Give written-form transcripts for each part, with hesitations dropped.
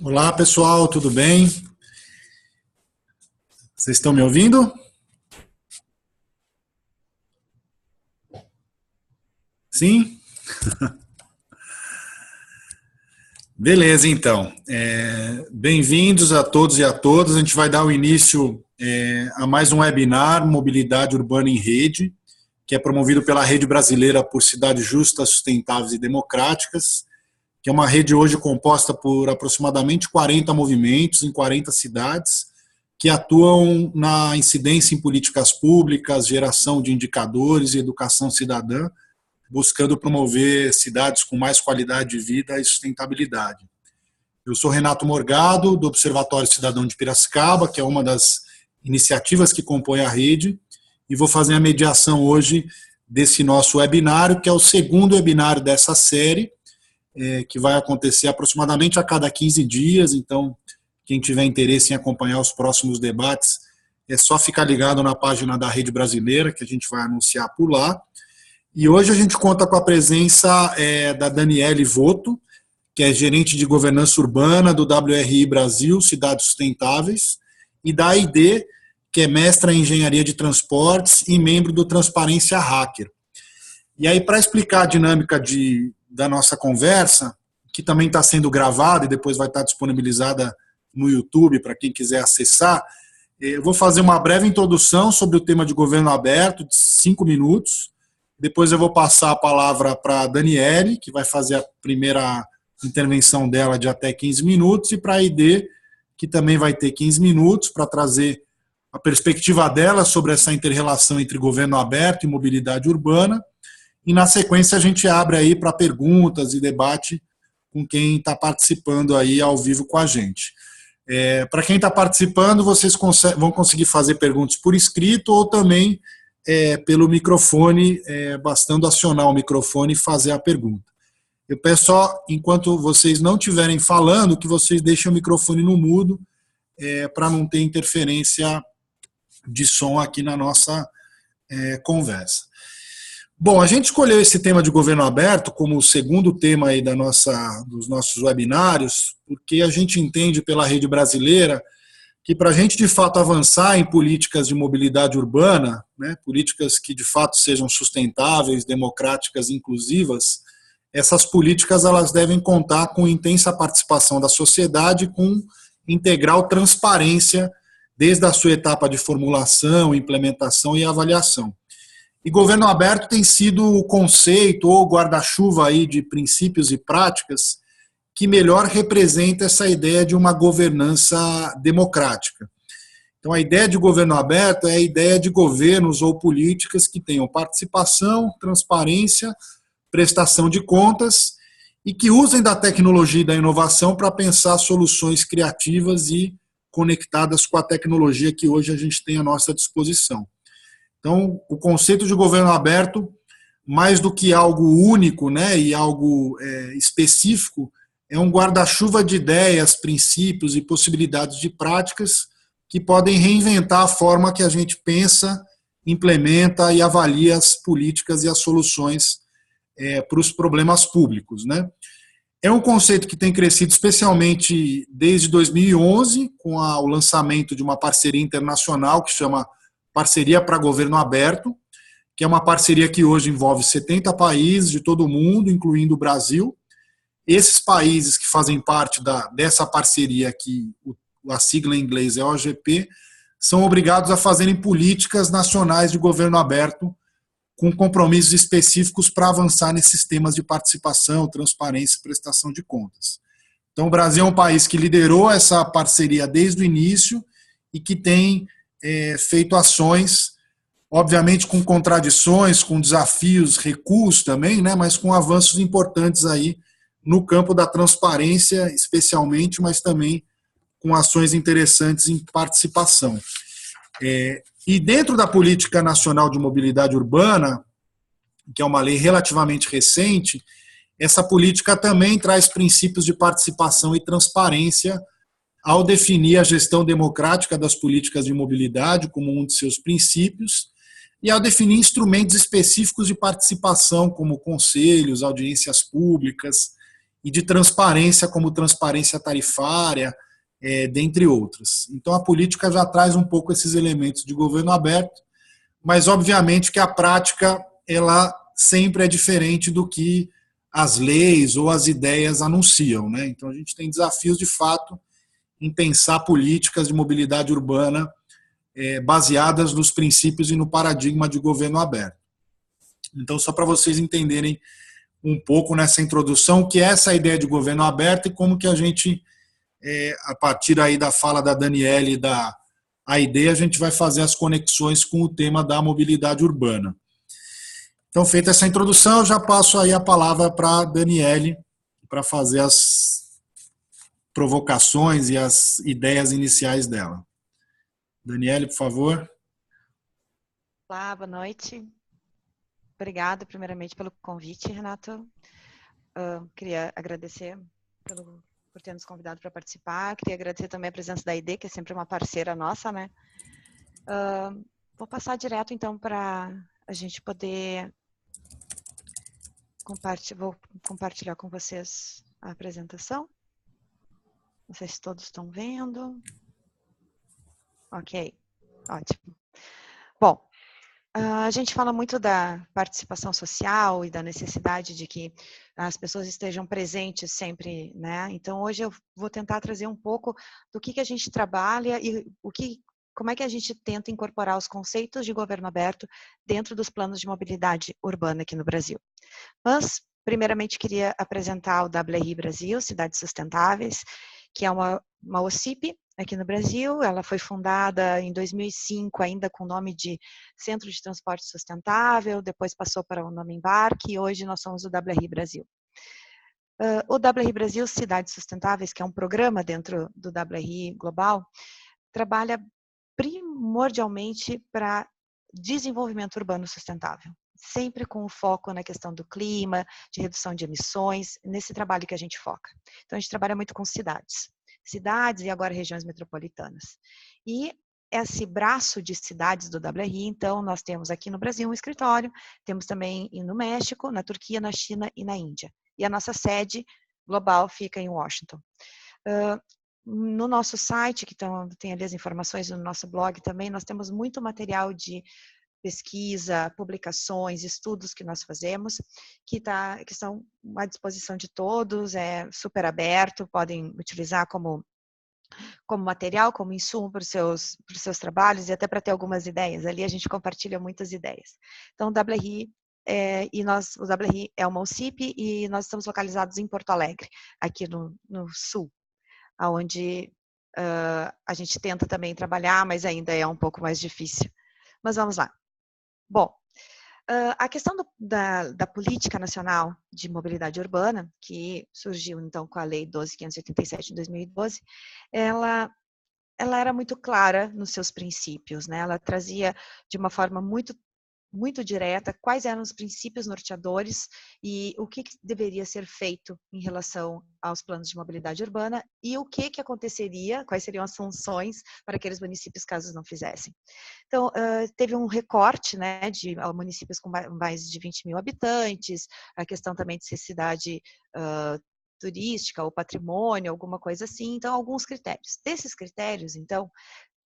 Olá, pessoal, tudo bem? Vocês estão me ouvindo? Sim? Beleza, então. Bem-vindos a todos e a todas. A gente vai dar o início a mais um webinar Mobilidade Urbana em Rede, que é promovido pela Rede Brasileira por Cidades Justas, Sustentáveis e Democráticas, que é uma rede hoje composta por aproximadamente 40 movimentos em 40 cidades, que atuam na incidência em políticas públicas, geração de indicadores e educação cidadã, buscando promover cidades com mais qualidade de vida e sustentabilidade. Eu sou Renato Morgado, do Observatório Cidadão de Piracicaba, que é uma das iniciativas que compõe a rede, e vou fazer a mediação hoje desse nosso webinário, que é o segundo webinário dessa série, que vai acontecer aproximadamente a cada 15 dias, então quem tiver interesse em acompanhar os próximos debates, é só ficar ligado na página da Rede Brasileira, que a gente vai anunciar por lá. E hoje a gente conta com a presença da Daniele Voto, que é gerente de governança urbana do WRI Brasil, Cidades Sustentáveis, e da AID, que é mestra em engenharia de transportes e membro do Transparência Hacker. E aí, para explicar a dinâmica da nossa conversa, que também está sendo gravada e depois vai estar disponibilizada no YouTube para quem quiser acessar, eu vou fazer uma breve introdução sobre o tema de governo aberto, de 5 minutos. Depois eu vou passar a palavra para a Daniele, que vai fazer a primeira intervenção dela de até 15 minutos, e para a ID, que também vai ter 15 minutos para trazer a perspectiva dela sobre essa inter-relação entre governo aberto e mobilidade urbana. E na sequência a gente abre aí para perguntas e debate com quem está participando aí ao vivo com a gente. Para quem está participando, vocês vão conseguir fazer perguntas por escrito ou também pelo microfone, bastando acionar o microfone e fazer a pergunta. Eu peço só, enquanto vocês não estiverem falando, que vocês deixem o microfone no mudo, para não ter interferência de som aqui na nossa conversa. Bom, a gente escolheu esse tema de governo aberto como o segundo tema aí dos nossos webinários, porque a gente entende pela Rede Brasileira que para a gente de fato avançar em políticas de mobilidade urbana, né, políticas que de fato sejam sustentáveis, democráticas, inclusivas, essas políticas elas devem contar com intensa participação da sociedade, com integral transparência desde a sua etapa de formulação, implementação e avaliação. E governo aberto tem sido o conceito ou guarda-chuva aí de princípios e práticas que melhor representa essa ideia de uma governança democrática. Então, a ideia de governo aberto é a ideia de governos ou políticas que tenham participação, transparência, prestação de contas e que usem da tecnologia e da inovação para pensar soluções criativas e conectadas com a tecnologia que hoje a gente tem à nossa disposição. Então, o conceito de governo aberto, mais do que algo único, né, e algo específico, é um guarda-chuva de ideias, princípios e possibilidades de práticas que podem reinventar a forma que a gente pensa, implementa e avalia as políticas e as soluções para os problemas públicos, né? É um conceito que tem crescido especialmente desde 2011, com o lançamento de uma parceria internacional que chama Parceria para Governo Aberto, que é uma parceria que hoje envolve 70 países de todo o mundo, incluindo o Brasil. Esses países que fazem parte dessa parceria, que a sigla em inglês é OGP, são obrigados a fazerem políticas nacionais de governo aberto com compromissos específicos para avançar nesses temas de participação, transparência e prestação de contas. Então, o Brasil é um país que liderou essa parceria desde o início e que tem feito ações, obviamente com contradições, com desafios, recuos também, né, mas com avanços importantes aí no campo da transparência, especialmente, mas também com ações interessantes em participação. E dentro da Política Nacional de Mobilidade Urbana, que é uma lei relativamente recente, essa política também traz princípios de participação e transparência ao definir a gestão democrática das políticas de mobilidade como um de seus princípios e ao definir instrumentos específicos de participação, como conselhos, audiências públicas e de transparência, como transparência tarifária, dentre outras. Então, a política já traz um pouco esses elementos de governo aberto, mas, obviamente, que a prática ela sempre é diferente do que as leis ou as ideias anunciam, né? Então, a gente tem desafios, de fato, em pensar políticas de mobilidade urbana baseadas nos princípios e no paradigma de governo aberto. Então, só para vocês entenderem um pouco nessa introdução o que é essa ideia de governo aberto e como que a gente, a partir aí da fala da Daniele e da AID, a gente vai fazer as conexões com o tema da mobilidade urbana. Então, feita essa introdução, eu já passo aí a palavra para a Daniele para fazer as provocações e as ideias iniciais dela. Daniele, por favor. Olá, boa noite. Obrigada, primeiramente, pelo convite, Renato. Queria agradecer por ter nos convidado para participar. Queria agradecer também a presença da AID, que é sempre uma parceira nossa, né? Vou passar direto, então, para a gente poder vou compartilhar com vocês a apresentação. Não sei se todos estão vendo. Ok, ótimo. Bom, a gente fala muito da participação social e da necessidade de que as pessoas estejam presentes sempre, né? Então, hoje eu vou tentar trazer um pouco do que a gente trabalha e como é que a gente tenta incorporar os conceitos de governo aberto dentro dos planos de mobilidade urbana aqui no Brasil. Mas, primeiramente, queria apresentar o WRI Brasil, Cidades Sustentáveis, que é uma OCIP aqui no Brasil. Ela foi fundada em 2005, ainda com o nome de Centro de Transporte Sustentável, depois passou para o nome Embarque, e hoje nós somos o WRI Brasil. O WRI Brasil, Cidades Sustentáveis, que é um programa dentro do WRI Global, trabalha primordialmente para desenvolvimento urbano sustentável, sempre com o foco na questão do clima, de redução de emissões, nesse trabalho que a gente foca. Então, a gente trabalha muito com cidades e agora regiões metropolitanas. E esse braço de cidades do WRI, então, nós temos aqui no Brasil um escritório, temos também no México, na Turquia, na China e na Índia. E a nossa sede global fica em Washington. No nosso site, que tem ali as informações no nosso blog também, nós temos muito material de pesquisa, publicações, estudos que nós fazemos, que são à disposição de todos, é super aberto, podem utilizar como material, como insumo para os seus trabalhos e até para ter algumas ideias. Ali a gente compartilha muitas ideias. Então, o WRI o WRI é uma OCIP e nós estamos localizados em Porto Alegre, aqui no sul, onde a gente tenta também trabalhar, mas ainda é um pouco mais difícil. Mas vamos lá. Bom, a questão da Política Nacional de Mobilidade Urbana, que surgiu então com a Lei 12.587 de 2012, ela era muito clara nos seus princípios, né? Ela trazia de uma forma muito direta quais eram os princípios norteadores e o que deveria ser feito em relação aos planos de mobilidade urbana e o que aconteceria, quais seriam as sanções para aqueles municípios caso não fizessem. Então, teve um recorte, né, de municípios com mais de 20 mil habitantes, a questão também de ser cidade turística ou patrimônio, alguma coisa assim, então alguns critérios. Desses critérios, então,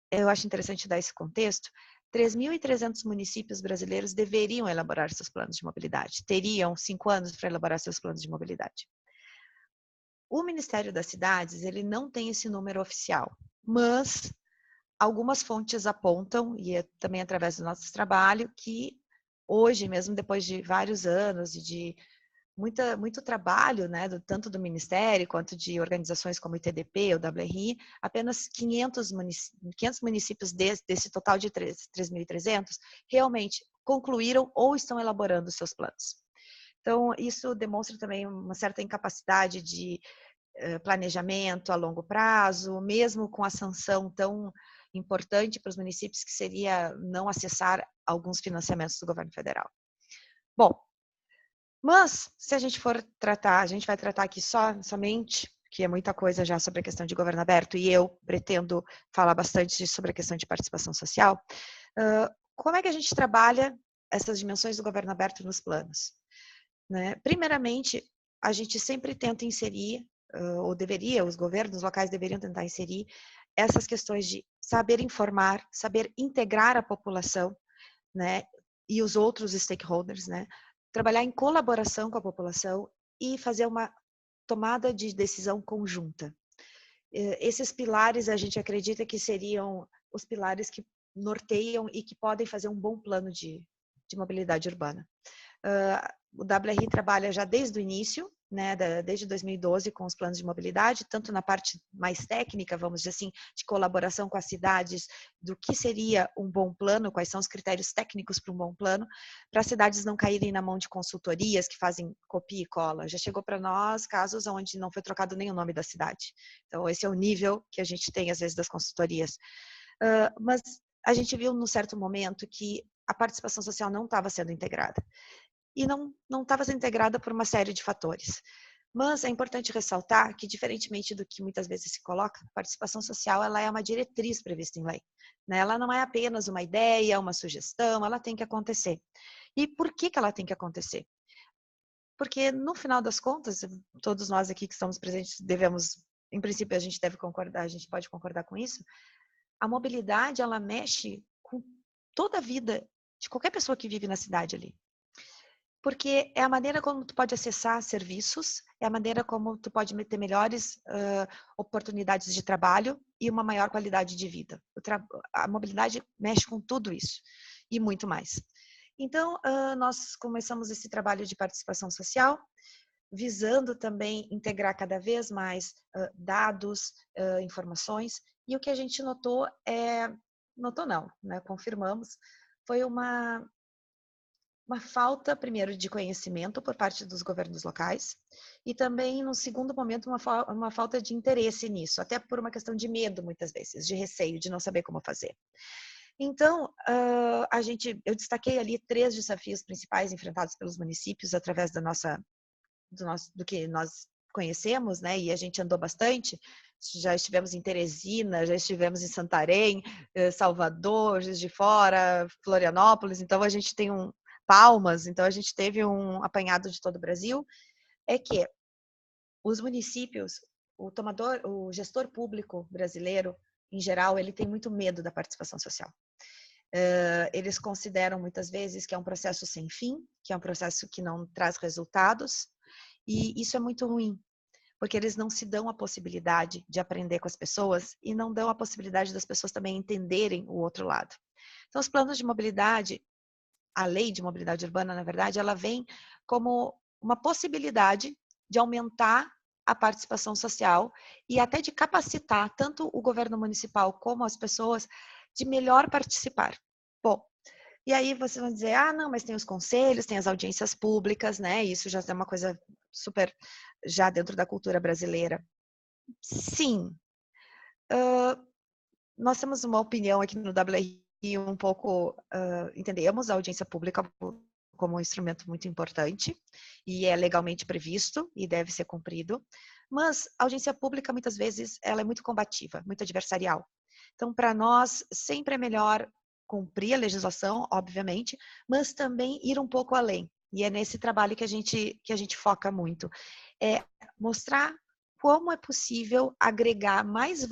eu acho interessante dar esse contexto, 3.300 municípios brasileiros deveriam elaborar seus planos de mobilidade, teriam 5 anos para elaborar seus planos de mobilidade. O Ministério das Cidades, ele não tem esse número oficial, mas algumas fontes apontam, e também através do nosso trabalho, que hoje, mesmo depois de vários anos e de muito trabalho, né, tanto do Ministério quanto de organizações como o ITDP, o WRI, apenas 500 municípios desse total de 3.300 realmente concluíram ou estão elaborando seus planos. Então, isso demonstra também uma certa incapacidade de planejamento a longo prazo, mesmo com a sanção tão importante para os municípios, que seria não acessar alguns financiamentos do governo federal. Bom, mas, se a gente for tratar, a gente vai tratar aqui somente, que é muita coisa já sobre a questão de governo aberto, e eu pretendo falar bastante sobre a questão de participação social, como é que a gente trabalha essas dimensões do governo aberto nos planos? Né? Primeiramente, a gente sempre tenta inserir, ou deveria, os governos locais deveriam tentar inserir essas questões de saber informar, saber integrar a população, né, e os outros stakeholders, né, trabalhar em colaboração com a população e fazer uma tomada de decisão conjunta. Esses pilares a gente acredita que seriam os pilares que norteiam e que podem fazer um bom plano de mobilidade urbana. O WRI trabalha já desde o início, né, desde 2012, com os planos de mobilidade, tanto na parte mais técnica, vamos dizer assim, de colaboração com as cidades, do que seria um bom plano, quais são os critérios técnicos para um bom plano, para as cidades não caírem na mão de consultorias que fazem copia e cola. Já chegou para nós casos onde não foi trocado nem o nome da cidade. Então, esse é o nível que a gente tem, às vezes, das consultorias. Mas a gente viu, num certo momento, que a participação social não estava sendo integrada. E não estava sendo integrada por uma série de fatores. Mas é importante ressaltar que, diferentemente do que muitas vezes se coloca, a participação social ela é uma diretriz prevista em lei. Né? Ela não é apenas uma ideia, uma sugestão, ela tem que acontecer. E por que ela tem que acontecer? Porque, no final das contas, todos nós aqui que estamos presentes devemos, em princípio, a gente deve concordar, a gente pode concordar com isso, a mobilidade, ela mexe com toda a vida de qualquer pessoa que vive na cidade ali. Porque é a maneira como tu pode acessar serviços, é a maneira como tu pode ter melhores oportunidades de trabalho e uma maior qualidade de vida. A mobilidade mexe com tudo isso e muito mais. Então, nós começamos esse trabalho de participação social, visando também integrar cada vez mais dados, informações, e o que a gente notou né, confirmamos, foi uma falta, primeiro, de conhecimento por parte dos governos locais e também, no segundo momento, uma falta de interesse nisso, até por uma questão de medo, muitas vezes, de receio, de não saber como fazer. Então, eu destaquei ali 3 desafios principais enfrentados pelos municípios através do que nós conhecemos, né? E a gente andou bastante. Já estivemos em Teresina, já estivemos em Santarém, Salvador, Juiz de Fora, Florianópolis. Então, a gente tem Palmas, então a gente teve um apanhado de todo o Brasil, é que os municípios, o gestor público brasileiro, em geral, ele tem muito medo da participação social. Eles consideram muitas vezes que é um processo sem fim, que é um processo que não traz resultados, e isso é muito ruim, porque eles não se dão a possibilidade de aprender com as pessoas e não dão a possibilidade das pessoas também entenderem o outro lado. Então, os planos de mobilidade, a lei de mobilidade urbana, na verdade, ela vem como uma possibilidade de aumentar a participação social e até de capacitar tanto o governo municipal como as pessoas de melhor participar. Bom, e aí vocês vão dizer, não, mas tem os conselhos, tem as audiências públicas, né? Isso já é uma coisa super já dentro da cultura brasileira. Sim, nós temos uma opinião aqui no WRI um pouco, entendemos a audiência pública como um instrumento muito importante e é legalmente previsto e deve ser cumprido, mas a audiência pública muitas vezes ela é muito combativa, muito adversarial. Então, para nós, sempre é melhor cumprir a legislação, obviamente, mas também ir um pouco além. E é nesse trabalho que a gente foca muito. É mostrar como é possível agregar mais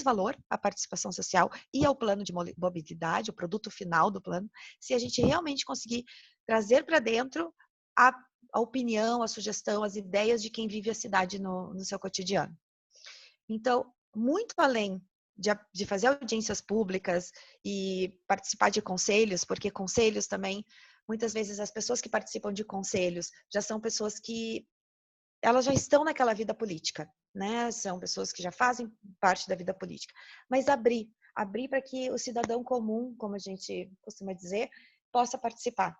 valor à participação social e ao plano de mobilidade, o produto final do plano, se a gente realmente conseguir trazer para dentro a opinião, a sugestão, as ideias de quem vive a cidade no seu cotidiano. Então, muito além de fazer audiências públicas e participar de conselhos, porque conselhos também, muitas vezes as pessoas que participam de conselhos já são pessoas que elas já estão naquela vida política, né? São pessoas que já fazem parte da vida política. Mas abrir para que o cidadão comum, como a gente costuma dizer, possa participar.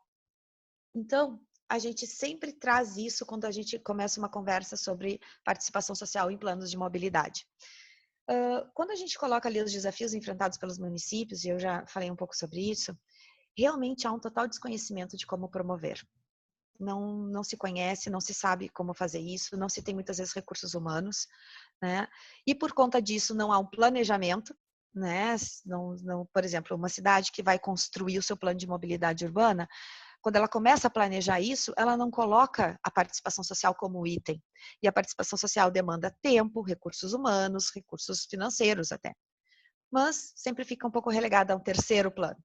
Então, a gente sempre traz isso quando a gente começa uma conversa sobre participação social em planos de mobilidade. Quando a gente coloca ali os desafios enfrentados pelos municípios, e eu já falei um pouco sobre isso, realmente há um total desconhecimento de como promover. Não se conhece, não se sabe como fazer isso, não se tem muitas vezes recursos humanos, né? E por conta disso não há um planejamento, né? Por exemplo, uma cidade que vai construir o seu plano de mobilidade urbana, quando ela começa a planejar isso, ela não coloca a participação social como item. E a participação social demanda tempo, recursos humanos, recursos financeiros até. Mas sempre fica um pouco relegada a um terceiro plano.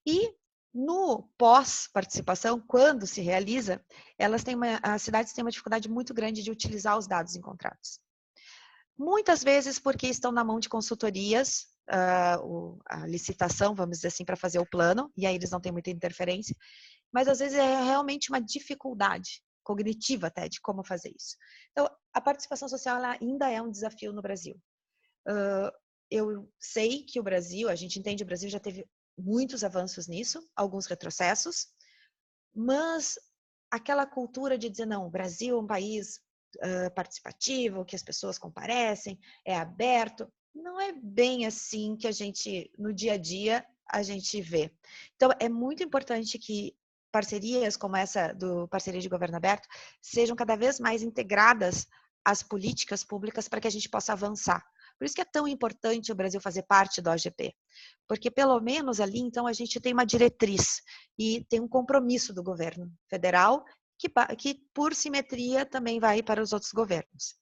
E no pós-participação, quando se realiza, as cidades têm uma dificuldade muito grande de utilizar os dados encontrados. Muitas vezes porque estão na mão de consultorias, a licitação, vamos dizer assim, para fazer o plano, e aí eles não têm muita interferência, mas às vezes é realmente uma dificuldade cognitiva até de como fazer isso. Então, a participação social ela ainda é um desafio no Brasil. Eu sei que a gente entende que o Brasil já teve muitos avanços nisso, alguns retrocessos, mas aquela cultura de dizer, não, o Brasil é um país participativo, que as pessoas comparecem, é aberto, não é bem assim que a gente, no dia a dia, a gente vê. Então, é muito importante que parcerias como essa do Parceria de Governo Aberto sejam cada vez mais integradas às políticas públicas para que a gente possa avançar. Por isso que é tão importante o Brasil fazer parte da OGP, porque pelo menos ali, então, a gente tem uma diretriz e tem um compromisso do governo federal que por simetria também vai para os outros governos.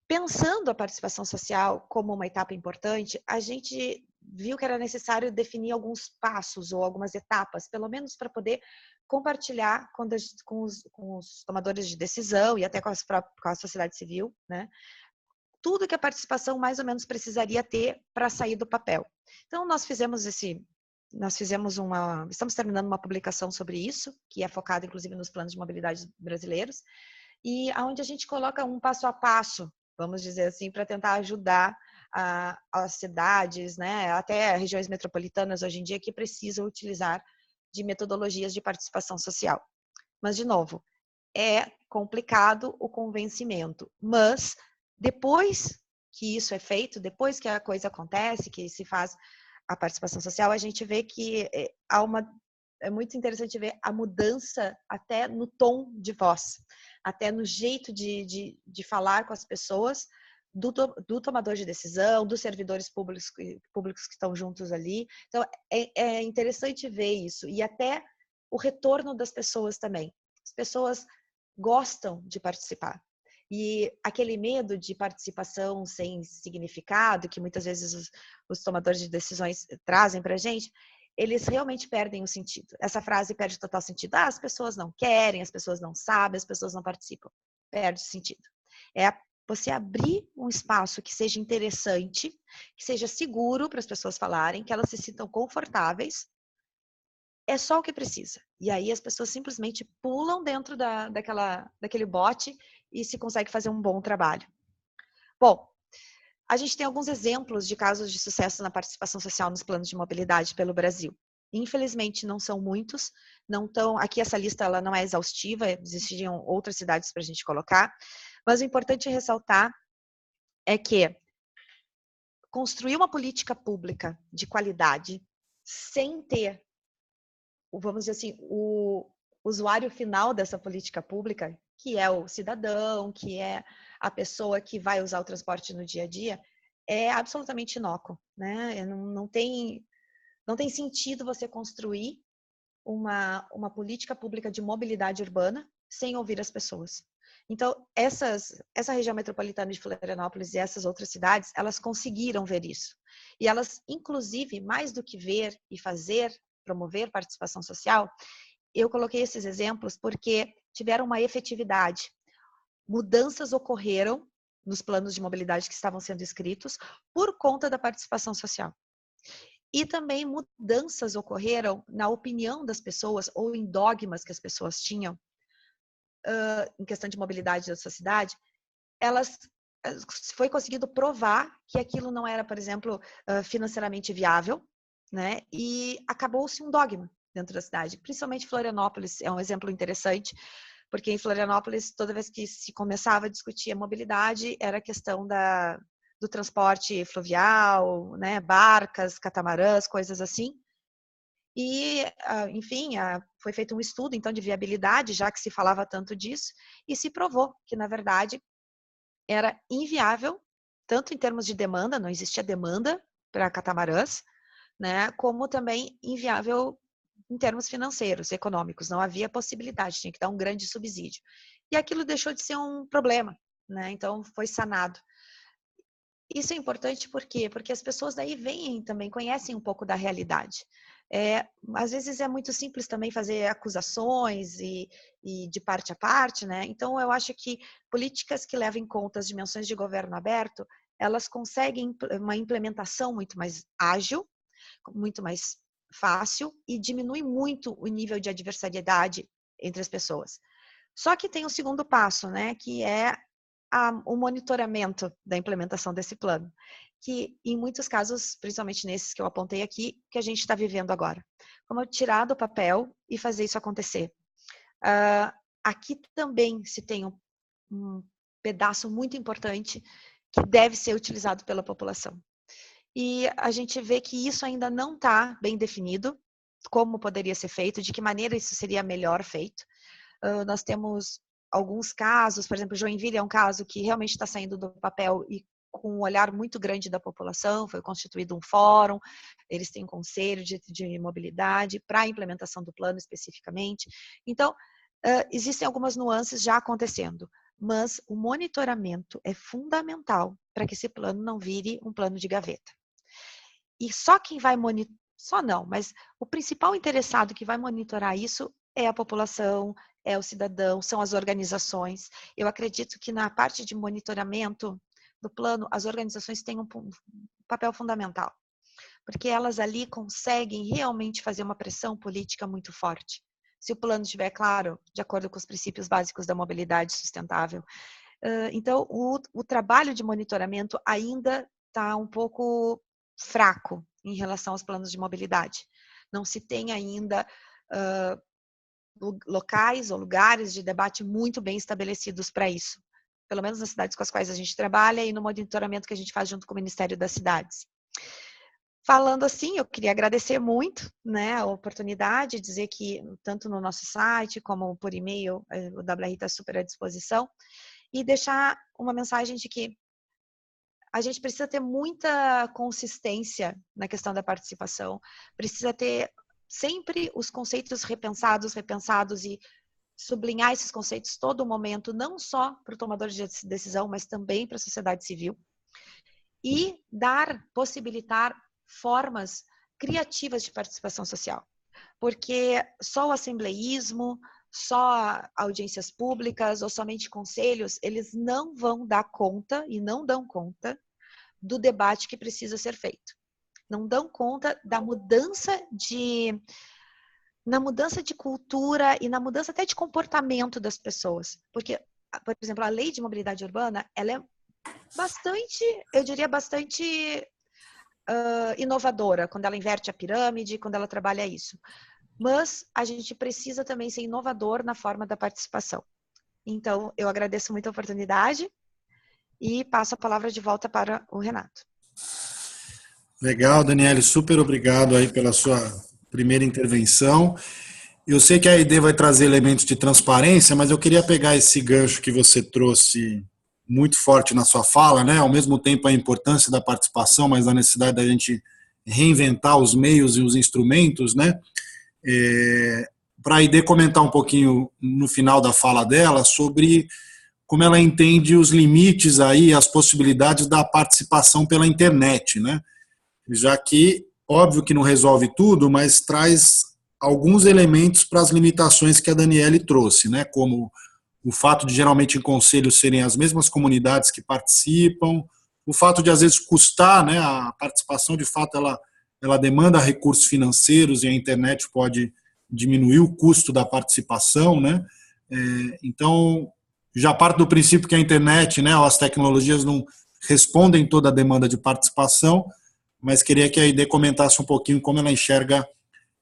Pensando a participação social como uma etapa importante, a gente viu que era necessário definir alguns passos ou algumas etapas, pelo menos para poder compartilhar com os tomadores de decisão e até com a sociedade civil, né? Tudo que a participação mais ou menos precisaria ter para sair do papel. Então, estamos terminando uma publicação sobre isso, que é focada inclusive nos planos de mobilidade brasileiros, e onde a gente coloca um passo a passo, vamos dizer assim, para tentar ajudar as cidades, né, até regiões metropolitanas hoje em dia, que precisam utilizar de metodologias de participação social. Mas, de novo, é complicado o convencimento, mas depois que isso é feito, depois que a coisa acontece, que se faz a participação social, a gente vê que é muito interessante ver a mudança até no tom de voz, até no jeito de falar com as pessoas, do tomador de decisão, dos servidores públicos que estão juntos ali. Então, é interessante ver isso e até o retorno das pessoas também. As pessoas gostam de participar. E aquele medo de participação sem significado, que muitas vezes os tomadores de decisões trazem para a gente, eles realmente perdem o sentido. Essa frase perde total sentido. As pessoas não querem, as pessoas não sabem, as pessoas não participam. Perde o sentido. É você abrir um espaço que seja interessante, que seja seguro para as pessoas falarem, que elas se sintam confortáveis. É só o que precisa. E aí as pessoas simplesmente pulam dentro daquele bote e se consegue fazer um bom trabalho. Bom, a gente tem alguns exemplos de casos de sucesso na participação social nos planos de mobilidade pelo Brasil. Infelizmente, não são muitos. Aqui essa lista ela não é exaustiva, existiriam outras cidades para a gente colocar. Mas o importante ressaltar é que construir uma política pública de qualidade sem ter, vamos dizer assim, o usuário final dessa política pública, que é o cidadão, que é a pessoa que vai usar o transporte no dia a dia, é absolutamente inócuo, né? Não tem sentido você construir uma política pública de mobilidade urbana sem ouvir as pessoas. Então, essa região metropolitana de Florianópolis e essas outras cidades, elas conseguiram ver isso. E elas, inclusive, mais do que ver e fazer, promover participação social, eu coloquei esses exemplos porque tiveram uma efetividade. Mudanças ocorreram nos planos de mobilidade que estavam sendo escritos por conta da participação social. E também mudanças ocorreram na opinião das pessoas ou em dogmas que as pessoas tinham em questão de mobilidade da sua cidade. Foi conseguido provar que aquilo não era, por exemplo, financeiramente viável, né? E acabou-se um dogma dentro da cidade. Principalmente Florianópolis é um exemplo interessante, porque em Florianópolis, toda vez que se começava a discutir a mobilidade, era a questão do transporte fluvial, né? Barcas, catamarãs, coisas assim. E, enfim, foi feito um estudo, então, de viabilidade, já que se falava tanto disso, e se provou que, na verdade, era inviável, tanto em termos de demanda, não existia demanda para catamarãs, né, como também inviável em termos financeiros, econômicos, não havia possibilidade, tinha que dar um grande subsídio. E aquilo deixou de ser um problema, né? Então foi sanado. Isso é importante por quê? Porque as pessoas daí vêm também, conhecem um pouco da realidade. Às vezes é muito simples também fazer acusações e de parte a parte, né? Então eu acho que políticas que levam em conta as dimensões de governo aberto, elas conseguem uma implementação muito mais ágil, muito mais fácil e diminui muito o nível de adversariedade entre as pessoas. Só que tem o segundo passo, né? Que é o monitoramento da implementação desse plano, que em muitos casos, principalmente nesses que eu apontei aqui, que a gente está vivendo agora. Como tirar do papel e fazer isso acontecer. Aqui também se tem um pedaço muito importante que deve ser utilizado pela população. E a gente vê que isso ainda não está bem definido, como poderia ser feito, de que maneira isso seria melhor feito. Nós temos alguns casos, por exemplo, Joinville é um caso que realmente está saindo do papel e com um olhar muito grande da população, foi constituído um fórum, eles têm um conselho de mobilidade para a implementação do plano especificamente. Então, existem algumas nuances já acontecendo, mas o monitoramento é fundamental para que esse plano não vire um plano de gaveta. E só quem vai monitorar, só não, mas o principal interessado que vai monitorar isso é a população, é o cidadão, são as organizações. Eu acredito que na parte de monitoramento do plano, as organizações têm um papel fundamental, porque elas ali conseguem realmente fazer uma pressão política muito forte. Se o plano estiver claro, de acordo com os princípios básicos da mobilidade sustentável. Então, o trabalho de monitoramento ainda está um pouco fraco em relação aos planos de mobilidade. Não se tem ainda locais ou lugares de debate muito bem estabelecidos para isso, pelo menos nas cidades com as quais a gente trabalha e no monitoramento que a gente faz junto com o Ministério das Cidades. Falando assim, eu queria agradecer muito, né, a oportunidade, dizer que tanto no nosso site como por e-mail, o WRI está super à disposição, e deixar uma mensagem de que a gente precisa ter muita consistência na questão da participação, precisa ter sempre os conceitos repensados e sublinhar esses conceitos todo momento, não só para o tomador de decisão, mas também para a sociedade civil, e possibilitar formas criativas de participação social. Porque só o assembleísmo, só audiências públicas ou somente conselhos, eles não vão dar conta e não dão conta do debate que precisa ser feito. Não dão conta da na mudança de cultura e na mudança até de comportamento das pessoas. Porque, por exemplo, a lei de mobilidade urbana, ela é bastante, eu diria, bastante inovadora, quando ela inverte a pirâmide, quando ela trabalha isso. Mas a gente precisa também ser inovador na forma da participação. Então, eu agradeço muito a oportunidade e passo a palavra de volta para o Renato. Legal, Daniele, super obrigado aí pela sua primeira intervenção. Eu sei que a ID vai trazer elementos de transparência, mas eu queria pegar esse gancho que você trouxe muito forte na sua fala, né? Ao mesmo tempo a importância da participação, mas a necessidade da gente reinventar os meios e os instrumentos, né? Para a ID comentar um pouquinho no final da fala dela sobre como ela entende os limites aí, as possibilidades da participação pela internet, né? Já que, óbvio que não resolve tudo, mas traz alguns elementos para as limitações que a Daniele trouxe, né? Como o fato de geralmente em conselhos serem as mesmas comunidades que participam, o fato de às vezes custar, né? A participação de fato ela demanda recursos financeiros e a internet pode diminuir o custo da participação, né? Então já parte do princípio que a internet, né? As tecnologias não respondem toda a demanda de participação, mas queria que a ID comentasse um pouquinho como ela enxerga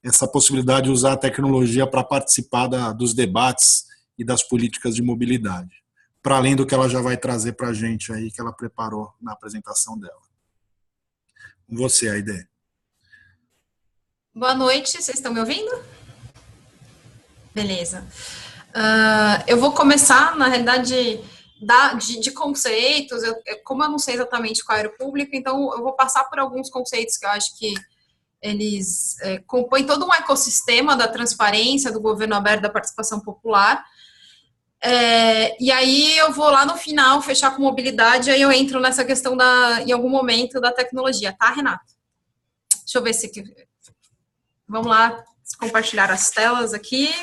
essa possibilidade de usar a tecnologia para participar dos debates e das políticas de mobilidade, para além do que ela já vai trazer para a gente aí, que ela preparou na apresentação dela. Com você, ID. Boa noite, vocês estão me ouvindo? Beleza. Eu vou começar, na realidade, de conceitos, como eu não sei exatamente qual era o público, então eu vou passar por alguns conceitos que eu acho que eles compõem todo um ecossistema da transparência, do governo aberto, da participação popular. E aí eu vou lá no final fechar com mobilidade, aí eu entro nessa questão em algum momento da tecnologia, tá, Renato? Deixa eu ver se... Vamos lá, compartilhar as telas aqui.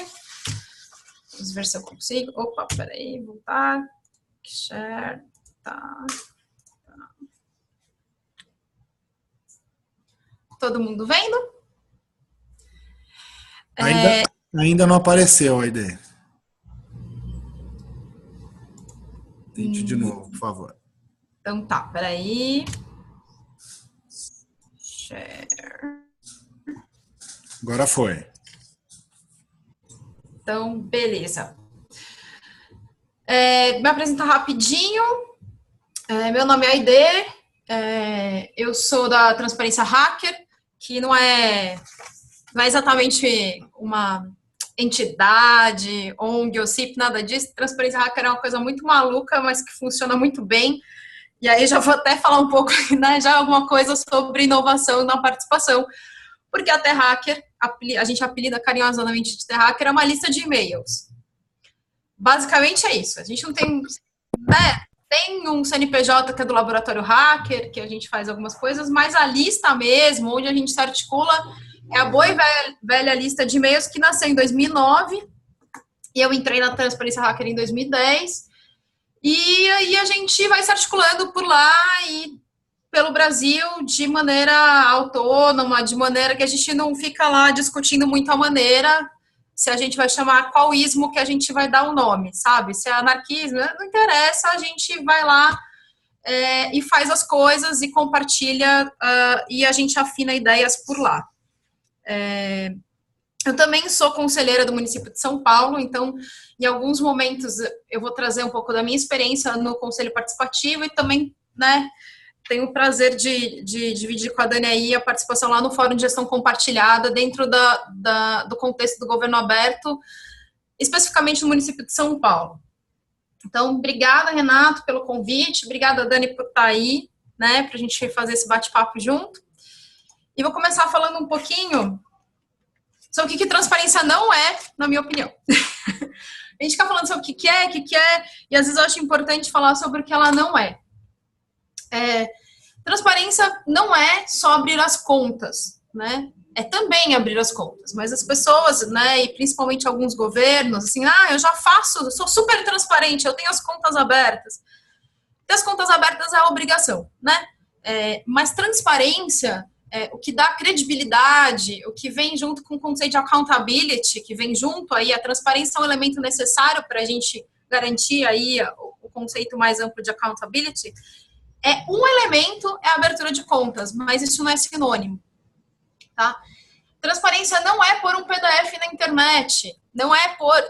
Vamos ver se eu consigo. Opa, peraí, voltar. Share, tá. Todo mundo vendo? Ainda não apareceu a ideia. Tente de novo, por favor. Então tá, peraí. Share. Agora foi. Então, beleza. Me apresentar rapidinho. Meu nome é Aide. Eu sou da Transparência Hacker, que não é exatamente uma entidade, ONG ou CIP, nada disso. Transparência Hacker é uma coisa muito maluca, mas que funciona muito bem. E aí já vou até falar um pouco, né, já alguma coisa sobre inovação na participação, porque a T-Hacker, a gente apelida carinhosamente de T-Hacker, é uma lista de e-mails. Basicamente é isso. A gente não tem... né, tem um CNPJ que é do Laboratório Hacker, que a gente faz algumas coisas, mas a lista mesmo, onde a gente se articula, é a boa e velha lista de e-mails que nasceu em 2009, e eu entrei na Transparência Hacker em 2010, e aí a gente vai se articulando por lá e pelo Brasil de maneira autônoma, de maneira que a gente não fica lá discutindo muito a maneira, se a gente vai chamar qual ismo que a gente vai dar o nome, sabe? Se é anarquismo, não interessa, a gente vai lá e faz as coisas e compartilha e a gente afina ideias por lá. Eu também sou conselheira do município de São Paulo, então, em alguns momentos, eu vou trazer um pouco da minha experiência no Conselho Participativo e também, né, tenho o prazer de dividir com a Dani aí a participação lá no Fórum de Gestão Compartilhada, dentro do contexto do governo aberto, especificamente no município de São Paulo. Então, obrigada, Renato, pelo convite, obrigada, Dani, por estar aí, né, para a gente fazer esse bate-papo junto. E vou começar falando um pouquinho sobre o que transparência não é, na minha opinião. A gente fica falando sobre o que é, e às vezes eu acho importante falar sobre o que ela não é. Transparência não é só abrir as contas, né? É também abrir as contas, mas as pessoas, né, e principalmente alguns governos, assim, eu já faço, eu sou super transparente, eu tenho as contas abertas. Ter as contas abertas é a obrigação, né? Mas transparência, o que dá credibilidade, o que vem junto com o conceito de accountability, que vem junto aí, a transparência é um elemento necessário para a gente garantir aí o conceito mais amplo de accountability. Um elemento é a abertura de contas, mas isso não é sinônimo, tá? Transparência não é pôr um PDF na internet, não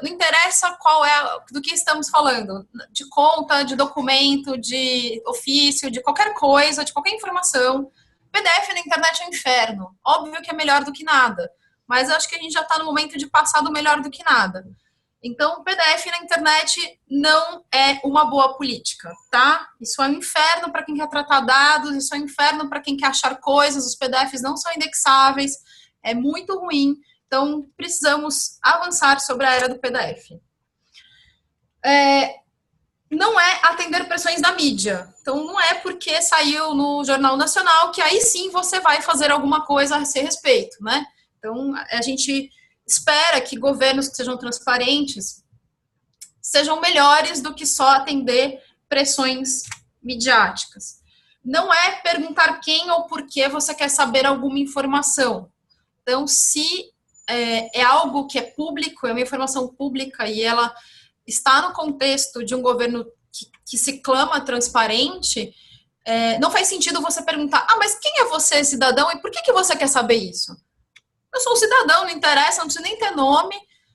interessa qual do que estamos falando, de conta, de documento, de ofício, de qualquer coisa, de qualquer informação. PDF na internet é um inferno, óbvio que é melhor do que nada, mas eu acho que a gente já está no momento de passar do melhor do que nada. Então, PDF na internet não é uma boa política, tá? Isso é um inferno para quem quer tratar dados, isso é um inferno para quem quer achar coisas, os PDFs não são indexáveis, é muito ruim, então precisamos avançar sobre a era do PDF. Não é atender pressões da mídia, então não é porque saiu no Jornal Nacional que aí sim você vai fazer alguma coisa a esse respeito, né? Então, a gente espera que governos que sejam transparentes sejam melhores do que só atender pressões midiáticas. Não é perguntar quem ou por que você quer saber alguma informação. Então, se é algo que é público, é uma informação pública e ela está no contexto de um governo que se clama transparente, não faz sentido você perguntar, mas quem é você, cidadão, e por que você quer saber isso? Eu sou um cidadão, não interessa, não preciso nem ter nome,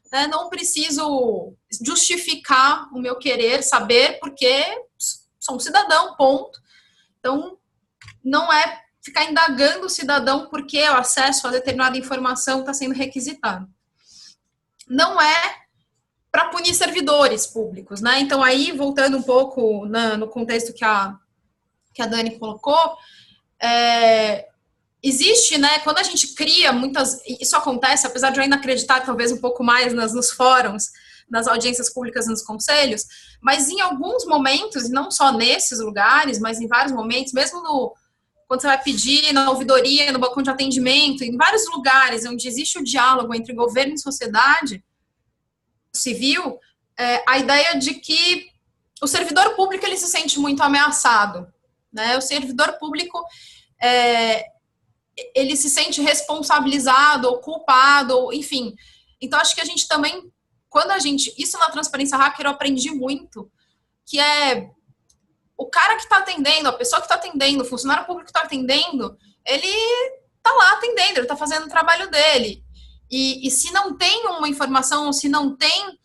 né, não preciso justificar o meu querer saber, porque sou um cidadão, ponto. Então, não é ficar indagando o cidadão porque o acesso a determinada informação está sendo requisitado. Não é para punir servidores públicos, né? Então, aí, voltando um pouco no contexto que a Dani colocou, existe, né, quando a gente cria isso acontece, apesar de eu ainda acreditar talvez um pouco mais nos fóruns, nas audiências públicas, nos conselhos, mas em alguns momentos, e não só nesses lugares, mas em vários momentos, mesmo quando você vai pedir na ouvidoria, no balcão de atendimento, em vários lugares onde existe o diálogo entre governo e sociedade civil, a ideia de que o servidor público ele se sente muito ameaçado, né? O servidor público ele se sente responsabilizado ou culpado, ou, enfim. Então, acho que a gente também, isso na Transparência Hacker eu aprendi muito, que o cara que está atendendo, a pessoa que está atendendo, o funcionário público que está atendendo, ele está lá atendendo, ele está fazendo o trabalho dele. E se não tem uma informação, se não tem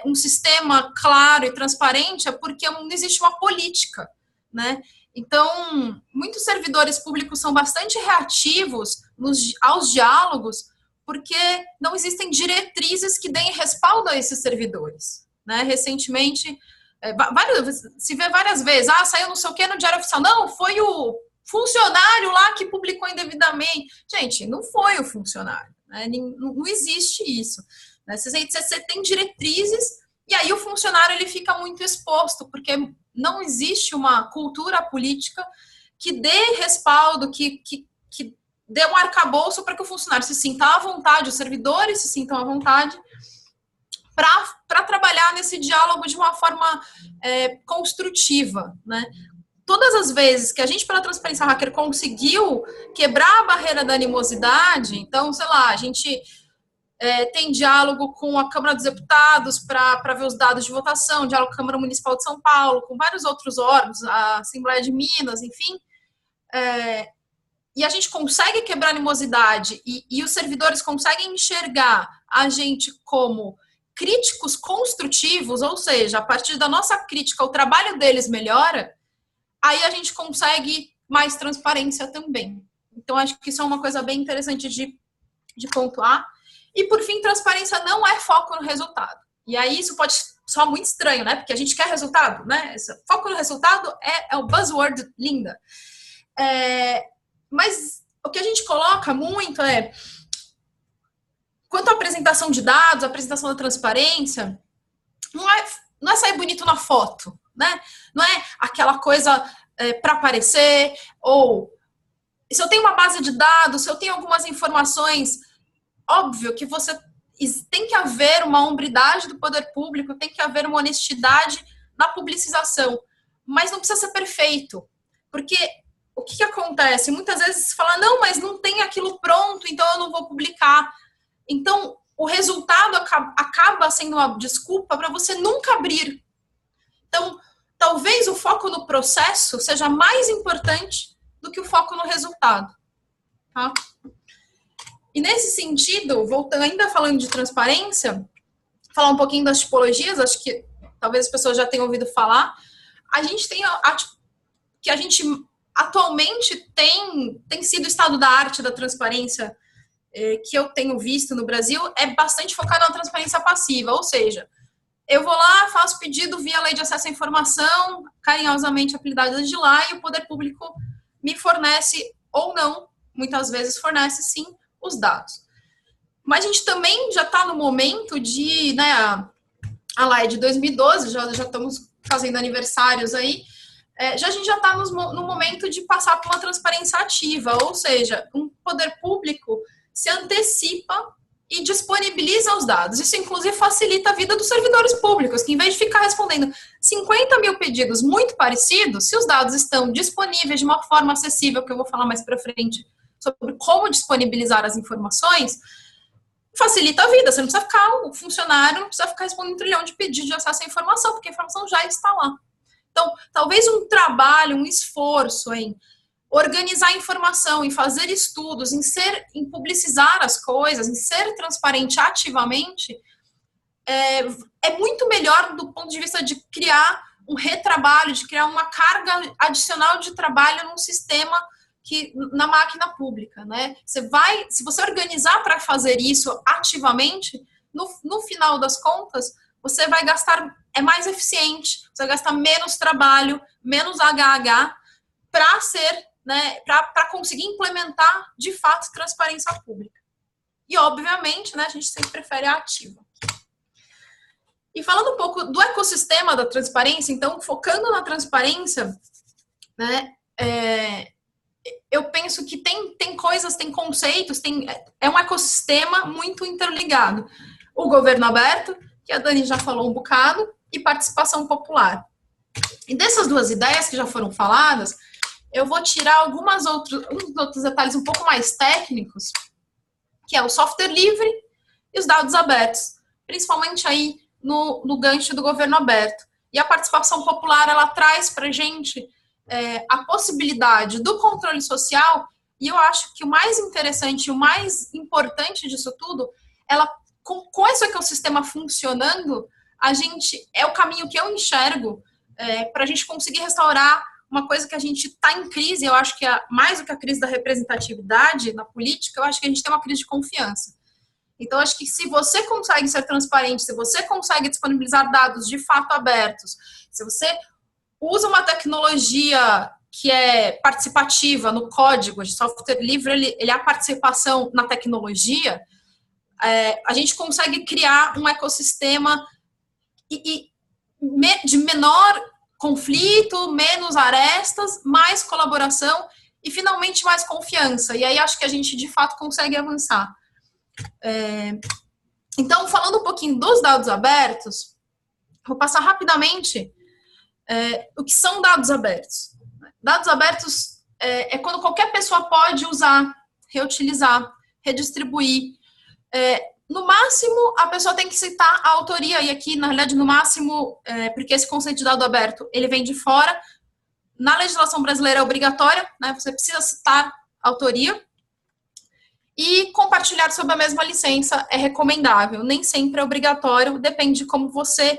um sistema claro e transparente, é porque não existe uma política, né? Então, muitos servidores públicos são bastante reativos aos diálogos, porque não existem diretrizes que deem respaldo a esses servidores, né? Recentemente, se vê várias vezes, saiu não sei o que no Diário Oficial, não, foi o funcionário lá que publicou indevidamente. Gente, não foi o funcionário, né? Não existe isso, né? Você tem diretrizes e aí o funcionário ele fica muito exposto, porque não existe uma cultura política que dê respaldo, que dê um arcabouço para que o funcionário se sinta à vontade, os servidores se sintam à vontade para trabalhar nesse diálogo de uma forma construtiva, né? Todas as vezes que a gente, pela Transparência Hacker, conseguiu quebrar a barreira da animosidade, então, sei lá, a gente tem diálogo com a Câmara dos Deputados para ver os dados de votação, diálogo com a Câmara Municipal de São Paulo, com vários outros órgãos, a Assembleia de Minas, enfim, e a gente consegue quebrar a animosidade e os servidores conseguem enxergar a gente como críticos construtivos, ou seja, a partir da nossa crítica o trabalho deles melhora, aí a gente consegue mais transparência também. Então, acho que isso é uma coisa bem interessante de pontuar. E, por fim, transparência não é foco no resultado. E aí isso pode soar muito estranho, né? Porque a gente quer resultado, né? Foco no resultado é o buzzword linda. Mas o que a gente coloca muito quanto à apresentação de dados, a apresentação da transparência, não é sair bonito na foto, né? Não é aquela coisa para aparecer, ou se eu tenho uma base de dados, se eu tenho algumas informações, óbvio que tem que haver uma hombridade do poder público, tem que haver uma honestidade na publicização, mas não precisa ser perfeito, porque o que acontece? Muitas vezes se fala, não, mas não tem aquilo pronto, então eu não vou publicar. Então, o resultado acaba sendo uma desculpa para você nunca abrir. Então, talvez o foco no processo seja mais importante do que o foco no resultado. Tá? E nesse sentido, voltando ainda falando de transparência, falar um pouquinho das tipologias, acho que talvez as pessoas já tenham ouvido falar, a gente tem que a gente atualmente tem sido o estado da arte da transparência que eu tenho visto no Brasil, é bastante focado na transparência passiva, ou seja, eu vou lá, faço pedido via Lei de Acesso à Informação, carinhosamente apelidada de lá, e o poder público me fornece ou não, muitas vezes fornece sim, os dados. Mas a gente também já está no momento de, né, a lei de 2012, já estamos fazendo aniversários aí, a gente já está no momento de passar por uma transparência ativa, ou seja, um poder público se antecipa e disponibiliza os dados. Isso, inclusive, facilita a vida dos servidores públicos, que em vez de ficar respondendo 50 mil pedidos muito parecidos, se os dados estão disponíveis de uma forma acessível, que eu vou falar mais para frente sobre como disponibilizar as informações, facilita a vida. Você não precisa ficar, o funcionário não precisa ficar respondendo 1 trilhão de pedidos de acesso à informação, porque a informação já está lá. Então, talvez um trabalho, um esforço em organizar a informação, em fazer estudos, em publicizar as coisas, em ser transparente ativamente, é muito melhor do ponto de vista de criar um retrabalho, de criar uma carga adicional de trabalho num sistema na máquina pública, né? Se você organizar para fazer isso ativamente, no final das contas, você vai gastar, mais eficiente, você vai gastar menos trabalho, menos HH, para ser né, para conseguir implementar, de fato, transparência pública. E, obviamente, né, a gente sempre prefere a ativa. E falando um pouco do ecossistema da transparência, então, focando na transparência, né, eu penso que tem coisas, tem conceitos, é um ecossistema muito interligado. O governo aberto, que a Dani já falou um bocado, e participação popular. E dessas duas ideias que já foram faladas, eu vou tirar uns outros detalhes um pouco mais técnicos, que é o software livre e os dados abertos, principalmente aí no gancho do governo aberto. E a participação popular, ela traz para a gente a possibilidade do controle social, e eu acho que o mais interessante e o mais importante disso tudo, com esse ecossistema funcionando, é o caminho que eu enxergo para a gente conseguir restaurar uma coisa que a gente está em crise. Eu acho que mais do que a crise da representatividade na política, eu acho que a gente tem uma crise de confiança. Então, acho que se você consegue ser transparente, se você consegue disponibilizar dados de fato abertos, se você usa uma tecnologia que é participativa no código de software livre, ele é a participação na tecnologia, a gente consegue criar um ecossistema de menor conflito, menos arestas, mais colaboração e, finalmente, mais confiança. E aí acho que a gente, de fato, consegue avançar. Então, falando um pouquinho dos dados abertos, vou passar rapidamente o que são dados abertos. Dados abertos é quando qualquer pessoa pode usar, reutilizar, redistribuir. No máximo, a pessoa tem que citar a autoria, e aqui, na realidade, no máximo, porque esse conceito de dado aberto, ele vem de fora. Na legislação brasileira é obrigatória, né? Você precisa citar a autoria. E compartilhar sob a mesma licença é recomendável, nem sempre é obrigatório, depende de como você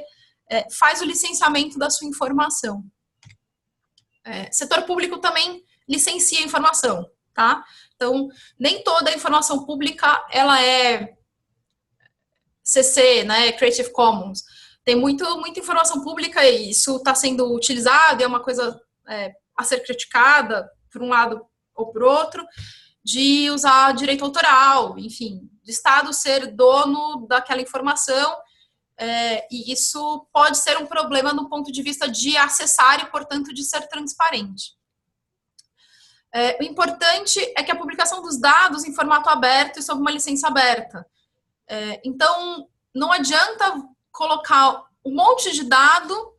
faz o licenciamento da sua informação. Setor público também licencia a informação, tá? Então, nem toda a informação pública, ela é CC, né, Creative Commons. Tem muita informação pública e isso está sendo utilizado, é uma coisa a ser criticada, por um lado ou por outro, de usar direito autoral, enfim, do Estado ser dono daquela informação, e isso pode ser um problema no ponto de vista de acessar e, portanto, de ser transparente. O importante é que a publicação dos dados em formato aberto e sob uma licença aberta. Então, não adianta colocar um monte de dado,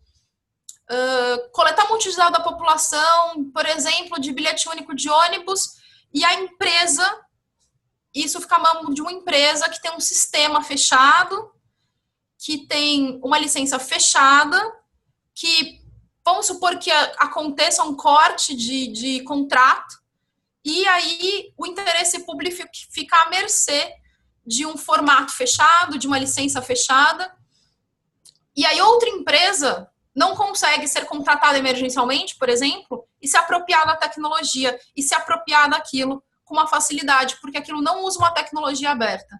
coletar um monte de dado da população, por exemplo, de bilhete único de ônibus, e a empresa, isso fica na mão de uma empresa que tem um sistema fechado, que tem uma licença fechada, que vamos supor que aconteça um corte de contrato, e aí o interesse público fica à mercê de um formato fechado, de uma licença fechada, e aí outra empresa não consegue ser contratada emergencialmente, por exemplo, e se apropriar da tecnologia, e se apropriar daquilo com uma facilidade, porque aquilo não usa uma tecnologia aberta.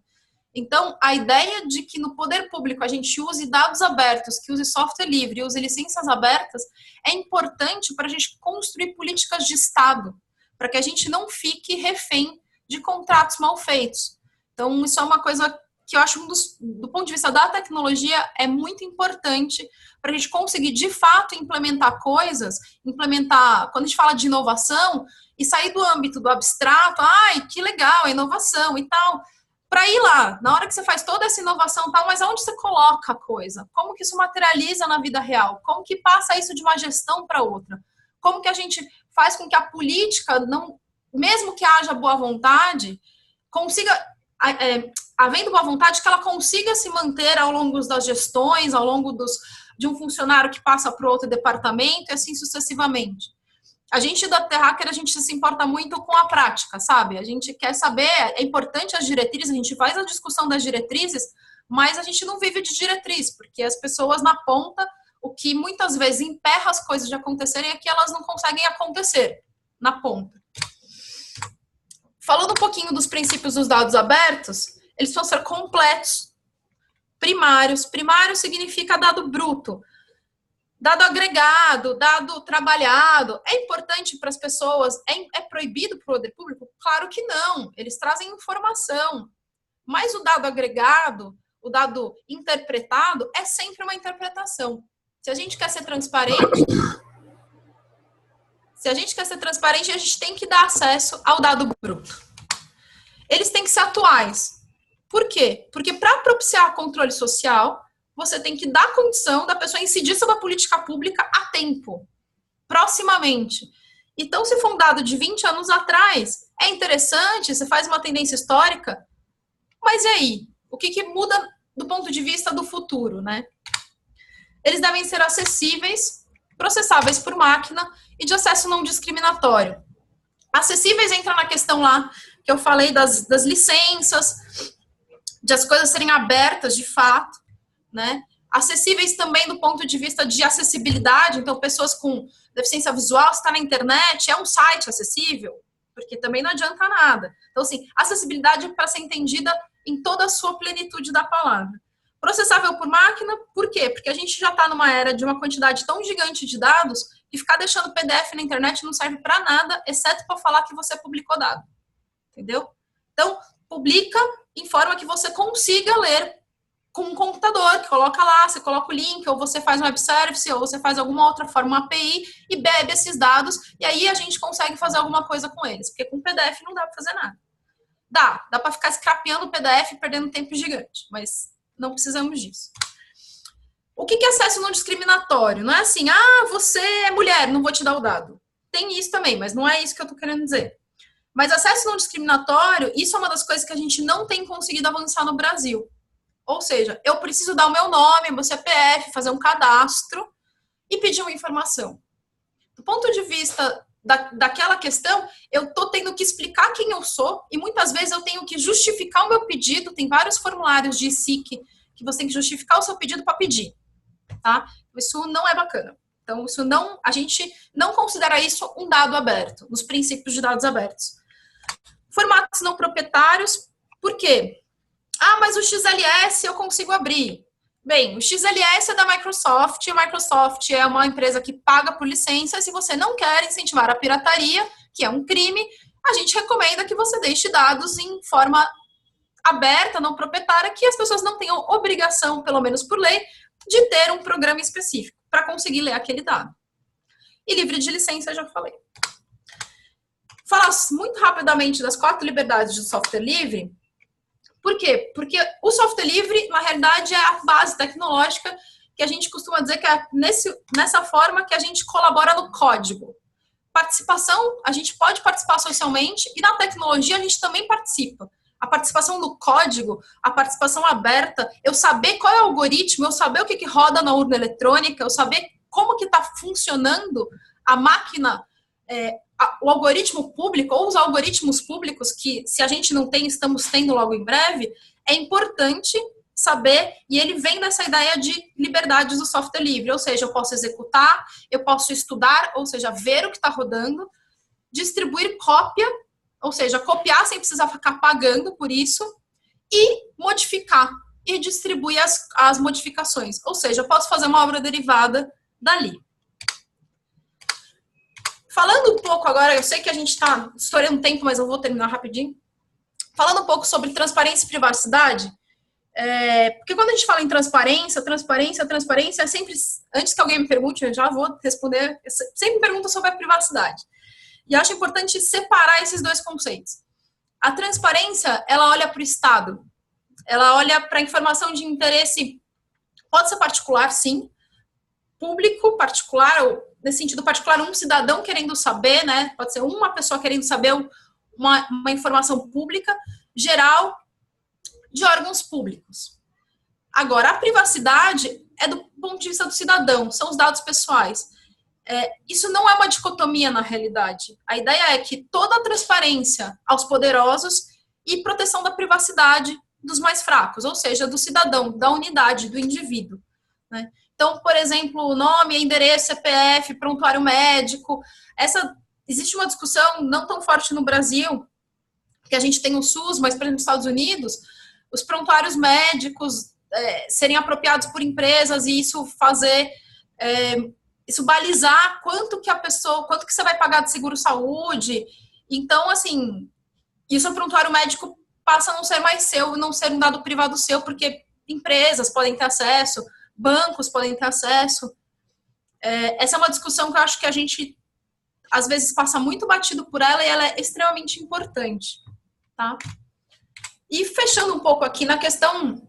Então, a ideia de que no poder público a gente use dados abertos, que use software livre, use licenças abertas, é importante para a gente construir políticas de Estado, para que a gente não fique refém de contratos mal feitos. Então, isso é uma coisa que eu acho, do ponto de vista da tecnologia, é muito importante para a gente conseguir, de fato, implementar coisas, quando a gente fala de inovação, e sair do âmbito do abstrato, ai, que legal, a inovação e tal, para ir lá, na hora que você faz toda essa inovação e tal, mas aonde você coloca a coisa? Como que isso materializa na vida real? Como que passa isso de uma gestão para outra? Como que a gente faz com que a política, mesmo que haja boa vontade, consiga... havendo boa vontade, que ela consiga se manter ao longo das gestões, ao longo de um funcionário que passa para outro departamento e assim sucessivamente. A gente da Terracker, a gente se importa muito com a prática, sabe? A gente quer saber, é importante as diretrizes, a gente faz a discussão das diretrizes, mas a gente não vive de diretriz, porque as pessoas na ponta, o que muitas vezes emperra as coisas de acontecerem é que elas não conseguem acontecer na ponta. Falando um pouquinho dos princípios dos dados abertos, eles vão ser completos, primários. Primário significa dado bruto. Dado agregado, dado trabalhado, é importante para as pessoas? É proibido para o poder público? Claro que não, eles trazem informação. Mas o dado agregado, o dado interpretado, é sempre uma interpretação. Se a gente quer ser transparente, a gente tem que dar acesso ao dado bruto. Eles têm que ser atuais. Por quê? Porque para propiciar controle social, você tem que dar condição da pessoa incidir sobre a política pública a tempo, proximamente. Então, se for um dado de 20 anos atrás, é interessante, você faz uma tendência histórica, mas e aí? O que muda do ponto de vista do futuro, né? Eles devem ser acessíveis, processáveis por máquina e de acesso não discriminatório. Acessíveis entra na questão lá que eu falei das licenças, de as coisas serem abertas de fato, né? Acessíveis também do ponto de vista de acessibilidade, então pessoas com deficiência visual, se está na internet, é um site acessível, porque também não adianta nada. Então, assim, acessibilidade é para ser entendida em toda a sua plenitude da palavra. Processável por máquina, por quê? Porque a gente já está numa era de uma quantidade tão gigante de dados que ficar deixando PDF na internet não serve para nada, exceto para falar que você publicou dado. Entendeu? Então, publica em forma que você consiga ler com um computador, que coloca lá, você coloca o link, ou você faz um web service, ou você faz alguma outra forma, uma API, e bebe esses dados, e aí a gente consegue fazer alguma coisa com eles, porque com PDF não dá para fazer nada. Dá para ficar scrapeando o PDF e perdendo tempo gigante, mas não precisamos disso. O que é acesso não discriminatório? Não é assim, você é mulher, não vou te dar o dado. Tem isso também, mas não é isso que eu estou querendo dizer. Mas acesso não discriminatório, isso é uma das coisas que a gente não tem conseguido avançar no Brasil. Ou seja, eu preciso dar o meu nome, meu CPF, fazer um cadastro e pedir uma informação. Do ponto de vista daquela questão, eu estou tendo que explicar quem eu sou e muitas vezes eu tenho que justificar o meu pedido. Tem vários formulários de SIC que você tem que justificar o seu pedido para pedir. Tá? Isso não é bacana. Então, a gente não considera isso um dado aberto, nos princípios de dados abertos. Formatos não proprietários, por quê? Mas o XLS eu consigo abrir. Bem, o XLS é da Microsoft, e a Microsoft é uma empresa que paga por licença, e se você não quer incentivar a pirataria, que é um crime, a gente recomenda que você deixe dados em forma aberta, não proprietária, que as pessoas não tenham obrigação, pelo menos por lei, de ter um programa específico para conseguir ler aquele dado. E livre de licença, eu já falei. Falar muito rapidamente das 4 liberdades do software livre. Por quê? Porque o software livre, na realidade, é a base tecnológica que a gente costuma dizer que é nessa forma que a gente colabora no código. Participação, a gente pode participar socialmente e na tecnologia a gente também participa. A participação no código, a participação aberta, eu saber qual é o algoritmo, eu saber o que roda na urna eletrônica, eu saber como que está funcionando a máquina, o algoritmo público ou os algoritmos públicos que, se a gente não tem, estamos tendo logo em breve, é importante saber, e ele vem dessa ideia de liberdades do software livre, ou seja, eu posso executar, eu posso estudar, ou seja, ver o que está rodando, distribuir cópia, ou seja, copiar sem precisar ficar pagando por isso, e modificar, e distribuir as modificações, ou seja, eu posso fazer uma obra derivada dali. Falando um pouco agora, eu sei que a gente está estourando tempo, mas eu vou terminar rapidinho. Falando um pouco sobre transparência e privacidade, porque quando a gente fala em transparência é sempre, antes que alguém me pergunte, eu já vou responder, sempre pergunta sobre a privacidade. E eu acho importante separar esses dois conceitos. A transparência, ela olha para o Estado, ela olha para a informação de interesse, pode ser particular, sim, público, particular, ou nesse sentido particular, um cidadão querendo saber, né? Pode ser uma pessoa querendo saber uma informação pública, geral, de órgãos públicos. Agora, a privacidade é do ponto de vista do cidadão, são os dados pessoais. Isso não é uma dicotomia na realidade. A ideia é que toda a transparência aos poderosos e proteção da privacidade dos mais fracos, ou seja, do cidadão, da unidade, do indivíduo, né? Então, por exemplo, nome, endereço, CPF, prontuário médico. Existe uma discussão não tão forte no Brasil, que a gente tem o SUS, mas, por exemplo, nos Estados Unidos, os prontuários médicos serem apropriados por empresas e isso fazer isso balizar quanto que você vai pagar de seguro-saúde. Então, assim, isso o prontuário médico passa a não ser mais seu, não ser um dado privado seu, porque empresas podem ter acesso, bancos podem ter acesso. Essa é uma discussão que eu acho que a gente, às vezes, passa muito batido por ela, e ela é extremamente importante, tá? E fechando um pouco aqui na questão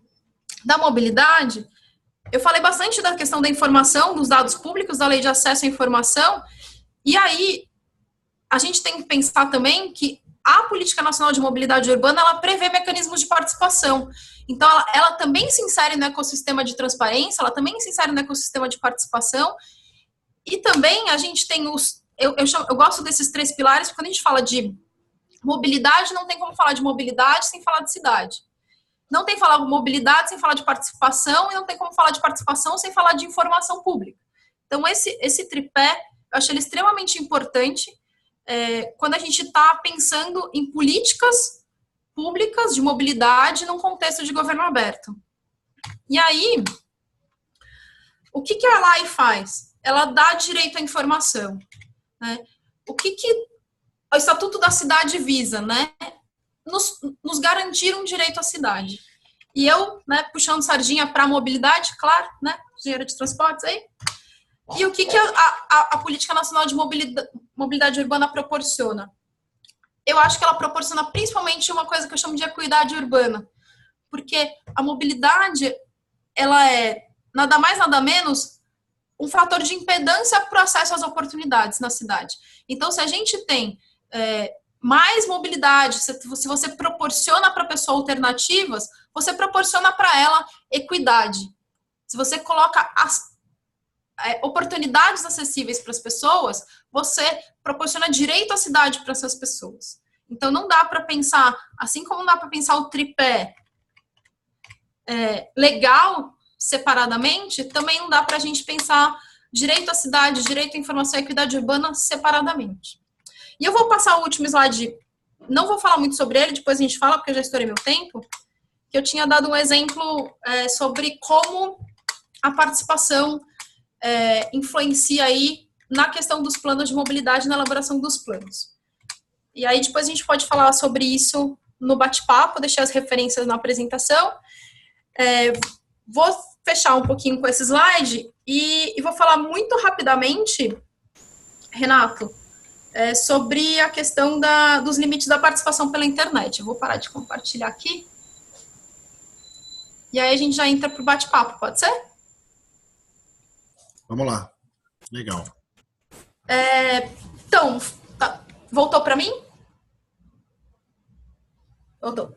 da mobilidade, eu falei bastante da questão da informação, dos dados públicos, da lei de acesso à informação, e aí a gente tem que pensar também que a Política Nacional de Mobilidade Urbana, ela prevê mecanismos de participação. Então, ela também se insere no ecossistema de transparência, ela também se insere no ecossistema de participação, e também a gente tem eu gosto desses 3 pilares, porque quando a gente fala de mobilidade, não tem como falar de mobilidade sem falar de cidade. Não tem como falar de mobilidade sem falar de participação, e não tem como falar de participação sem falar de informação pública. Então, esse tripé, eu acho ele extremamente importante quando a gente está pensando em políticas públicas de mobilidade num contexto de governo aberto. E aí, o que a lei faz? Ela dá direito à informação, né? O que o Estatuto da Cidade visa, né? Nos garantir um direito à cidade. E eu, né, puxando sardinha para a mobilidade, claro, né? Engenheiro de transportes aí. E o que a Política Nacional de Mobilidade Urbana proporciona? Eu acho que ela proporciona principalmente uma coisa que eu chamo de equidade urbana. Porque a mobilidade, ela é nada mais, nada menos um fator de impedância para o acesso às oportunidades na cidade. Então, se a gente tem mais mobilidade, se você proporciona para a pessoa alternativas, você proporciona para ela equidade. Se você coloca oportunidades acessíveis para as pessoas, você proporciona direito à cidade para essas pessoas. Então, não dá para pensar, assim como não dá para pensar o tripé legal separadamente, também não dá para a gente pensar direito à cidade, direito à informação e equidade urbana separadamente. E eu vou passar o último slide, não vou falar muito sobre ele, depois a gente fala, porque eu já estourei meu tempo, que eu tinha dado um exemplo sobre como a participação influencia aí na questão dos planos de mobilidade, na elaboração dos planos. E aí depois a gente pode falar sobre isso no bate-papo, deixar as referências na apresentação. Vou fechar um pouquinho com esse slide e vou falar muito rapidamente, Renato, sobre a questão dos limites da participação pela internet. Eu vou parar de compartilhar aqui. E aí a gente já entra para o bate-papo, pode ser? Vamos lá. Legal. Então, voltou para mim? Voltou.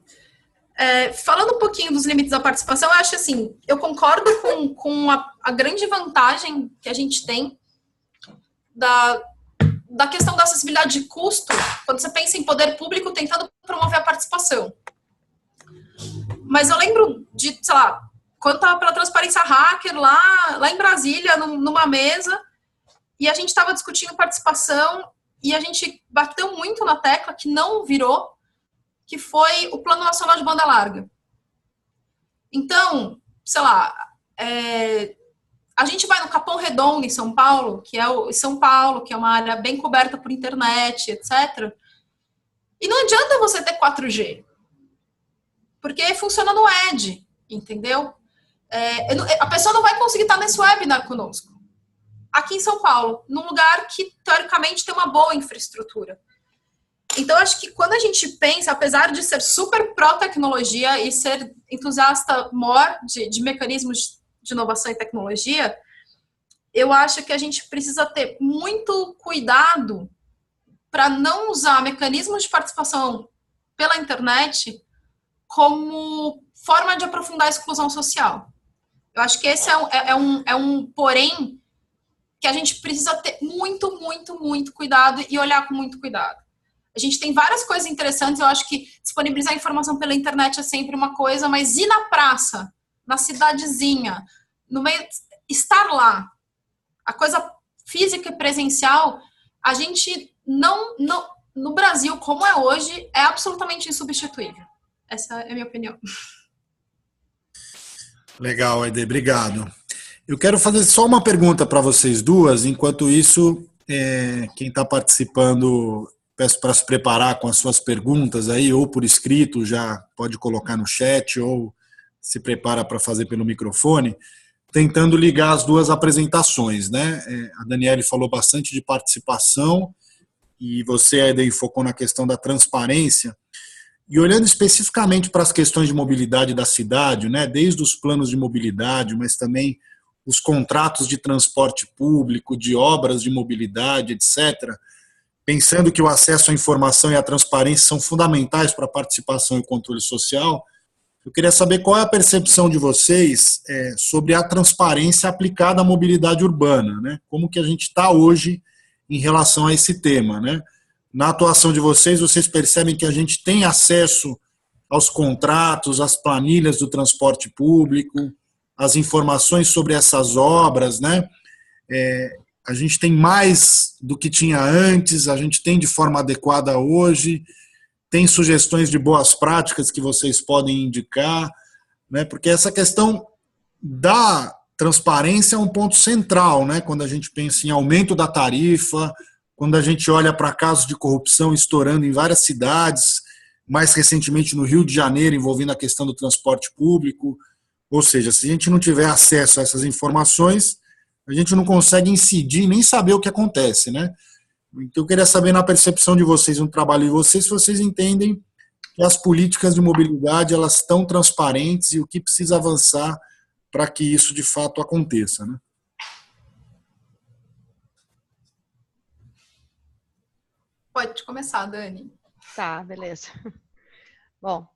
Falando um pouquinho dos limites da participação, eu acho assim, eu concordo com a grande vantagem que a gente tem da questão da acessibilidade de custo, quando você pensa em poder público tentando promover a participação. Mas eu lembro de, sei lá, quando estava pela Transparência Hacker, lá em Brasília, numa mesa, e a gente estava discutindo participação, e a gente bateu muito na tecla que não virou, que foi o Plano Nacional de Banda Larga. Então, sei lá, a gente vai no Capão Redondo, em São Paulo, que é uma área bem coberta por internet, etc. E não adianta você ter 4G, porque funciona no ED, entendeu? A pessoa não vai conseguir estar nesse webinar conosco, aqui em São Paulo, num lugar que, teoricamente, tem uma boa infraestrutura. Então, acho que quando a gente pensa, apesar de ser super pró-tecnologia e ser entusiasta maior de mecanismos de inovação e tecnologia, eu acho que a gente precisa ter muito cuidado para não usar mecanismos de participação pela internet como forma de aprofundar a exclusão social. Eu acho que esse é um porém que a gente precisa ter muito, muito, muito cuidado e olhar com muito cuidado. A gente tem várias coisas interessantes, eu acho que disponibilizar informação pela internet é sempre uma coisa, mas ir na praça, na cidadezinha, no meio, estar lá, a coisa física e presencial, a gente não no Brasil, como é hoje, é absolutamente insubstituível. Essa é a minha opinião. Legal, Aide, obrigado. Eu quero fazer só uma pergunta para vocês duas, enquanto isso, quem está participando, peço para se preparar com as suas perguntas aí, ou por escrito, já pode colocar no chat, ou se prepara para fazer pelo microfone, tentando ligar as duas apresentações, né? A Daniele falou bastante de participação, e você, Aiden, focou na questão da transparência. E olhando especificamente para as questões de mobilidade da cidade, né, desde os planos de mobilidade, mas também os contratos de transporte público, de obras de mobilidade, etc., pensando que o acesso à informação e à transparência são fundamentais para a participação e o controle social, eu queria saber qual é a percepção de vocês sobre a transparência aplicada à mobilidade urbana, né? Como que a gente está hoje em relação a esse tema, né? Na atuação de vocês, vocês percebem que a gente tem acesso aos contratos, às planilhas do transporte público, as informações sobre essas obras, né? A gente tem mais do que tinha antes, a gente tem de forma adequada hoje, tem sugestões de boas práticas que vocês podem indicar, né? Porque essa questão da transparência é um ponto central, né? Quando a gente pensa em aumento da tarifa, quando a gente olha para casos de corrupção estourando em várias cidades, mais recentemente no Rio de Janeiro, envolvendo a questão do transporte público. Ou seja, se a gente não tiver acesso a essas informações, a gente não consegue incidir nem saber o que acontece, né? Então, eu queria saber, na percepção de vocês, no trabalho de vocês, se vocês entendem que as políticas de mobilidade elas estão transparentes e o que precisa avançar para que isso, de fato, aconteça, né? Pode começar, Dani. Tá, beleza. Bom,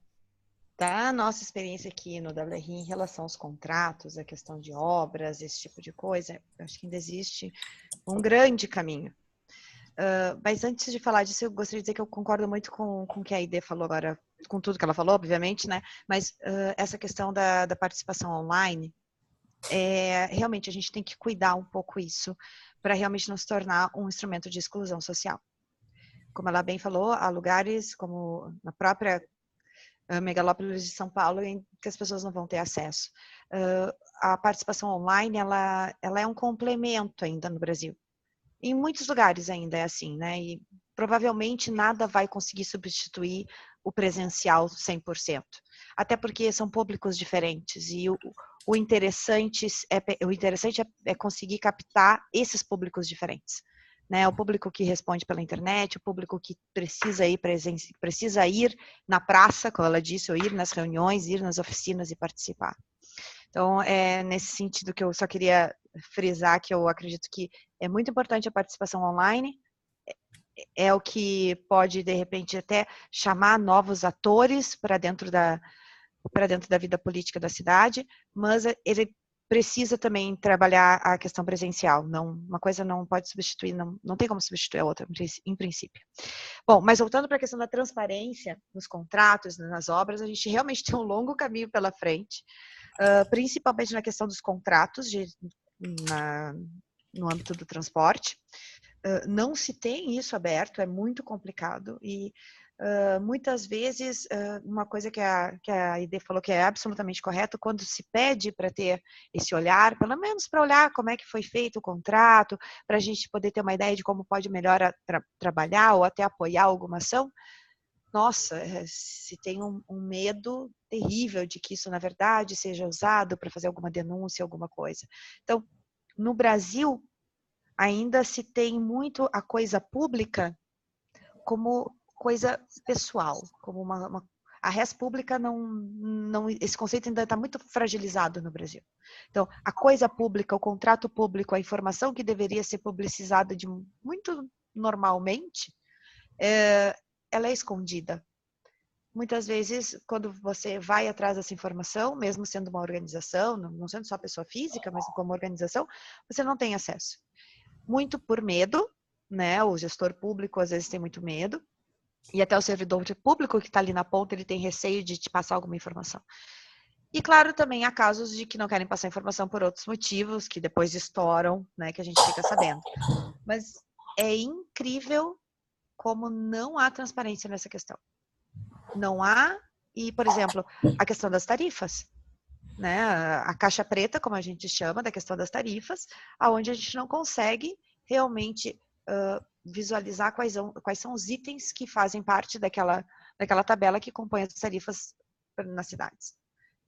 da nossa experiência aqui no WRI em relação aos contratos, a questão de obras, esse tipo de coisa, eu acho que ainda existe um grande caminho. Mas antes de falar disso, eu gostaria de dizer que eu concordo muito com o que a Aide falou agora, com tudo que ela falou, obviamente, né? Mas essa questão da participação online, realmente a gente tem que cuidar um pouco isso para realmente não se tornar um instrumento de exclusão social. Como ela bem falou, há lugares como na própria megalópolis de São Paulo em que as pessoas não vão ter acesso. A participação online, ela é um complemento ainda no Brasil. Em muitos lugares ainda é assim, né? E provavelmente nada vai conseguir substituir o presencial 100%. Até porque são públicos diferentes e o interessante é conseguir captar esses públicos diferentes. Né, o público que responde pela internet, o público que precisa ir na praça, como ela disse, ou ir nas reuniões, ir nas oficinas e participar. Então, é nesse sentido que eu só queria frisar que eu acredito que é muito importante a participação online, é o que pode, de repente, até chamar novos atores para dentro da vida política da cidade, mas ele precisa também trabalhar a questão presencial. Não, uma coisa não pode substituir, não tem como substituir a outra, em princípio. Bom, mas voltando para a questão da transparência nos contratos, nas obras, a gente realmente tem um longo caminho pela frente, principalmente na questão dos contratos no âmbito do transporte. Não se tem isso aberto, é muito complicado e muitas vezes, uma coisa que a Aide falou que é absolutamente correto, quando se pede para ter esse olhar, pelo menos para olhar como é que foi feito o contrato, para a gente poder ter uma ideia de como pode melhor trabalhar ou até apoiar alguma ação, nossa, se tem um medo terrível de que isso, na verdade, seja usado para fazer alguma denúncia, alguma coisa. Então, no Brasil, ainda se tem muito a coisa pública como coisa pessoal, como a res pública não, esse conceito ainda está muito fragilizado no Brasil. Então, a coisa pública, o contrato público, a informação que deveria ser publicizada muito normalmente, ela é escondida. Muitas vezes, quando você vai atrás dessa informação, mesmo sendo uma organização, não sendo só pessoa física, mas como organização, você não tem acesso. Muito por medo, né? O gestor público às vezes tem muito medo, e até o servidor público que está ali na ponta, ele tem receio de te passar alguma informação. E claro, também há casos de que não querem passar informação por outros motivos, que depois estouram, né, que a gente fica sabendo. Mas é incrível como não há transparência nessa questão. Não há, e por exemplo, a questão das tarifas. né, a caixa preta, como a gente chama, da questão das tarifas, aonde a gente não consegue realmente visualizar quais são os itens que fazem parte daquela tabela que compõe as tarifas nas cidades.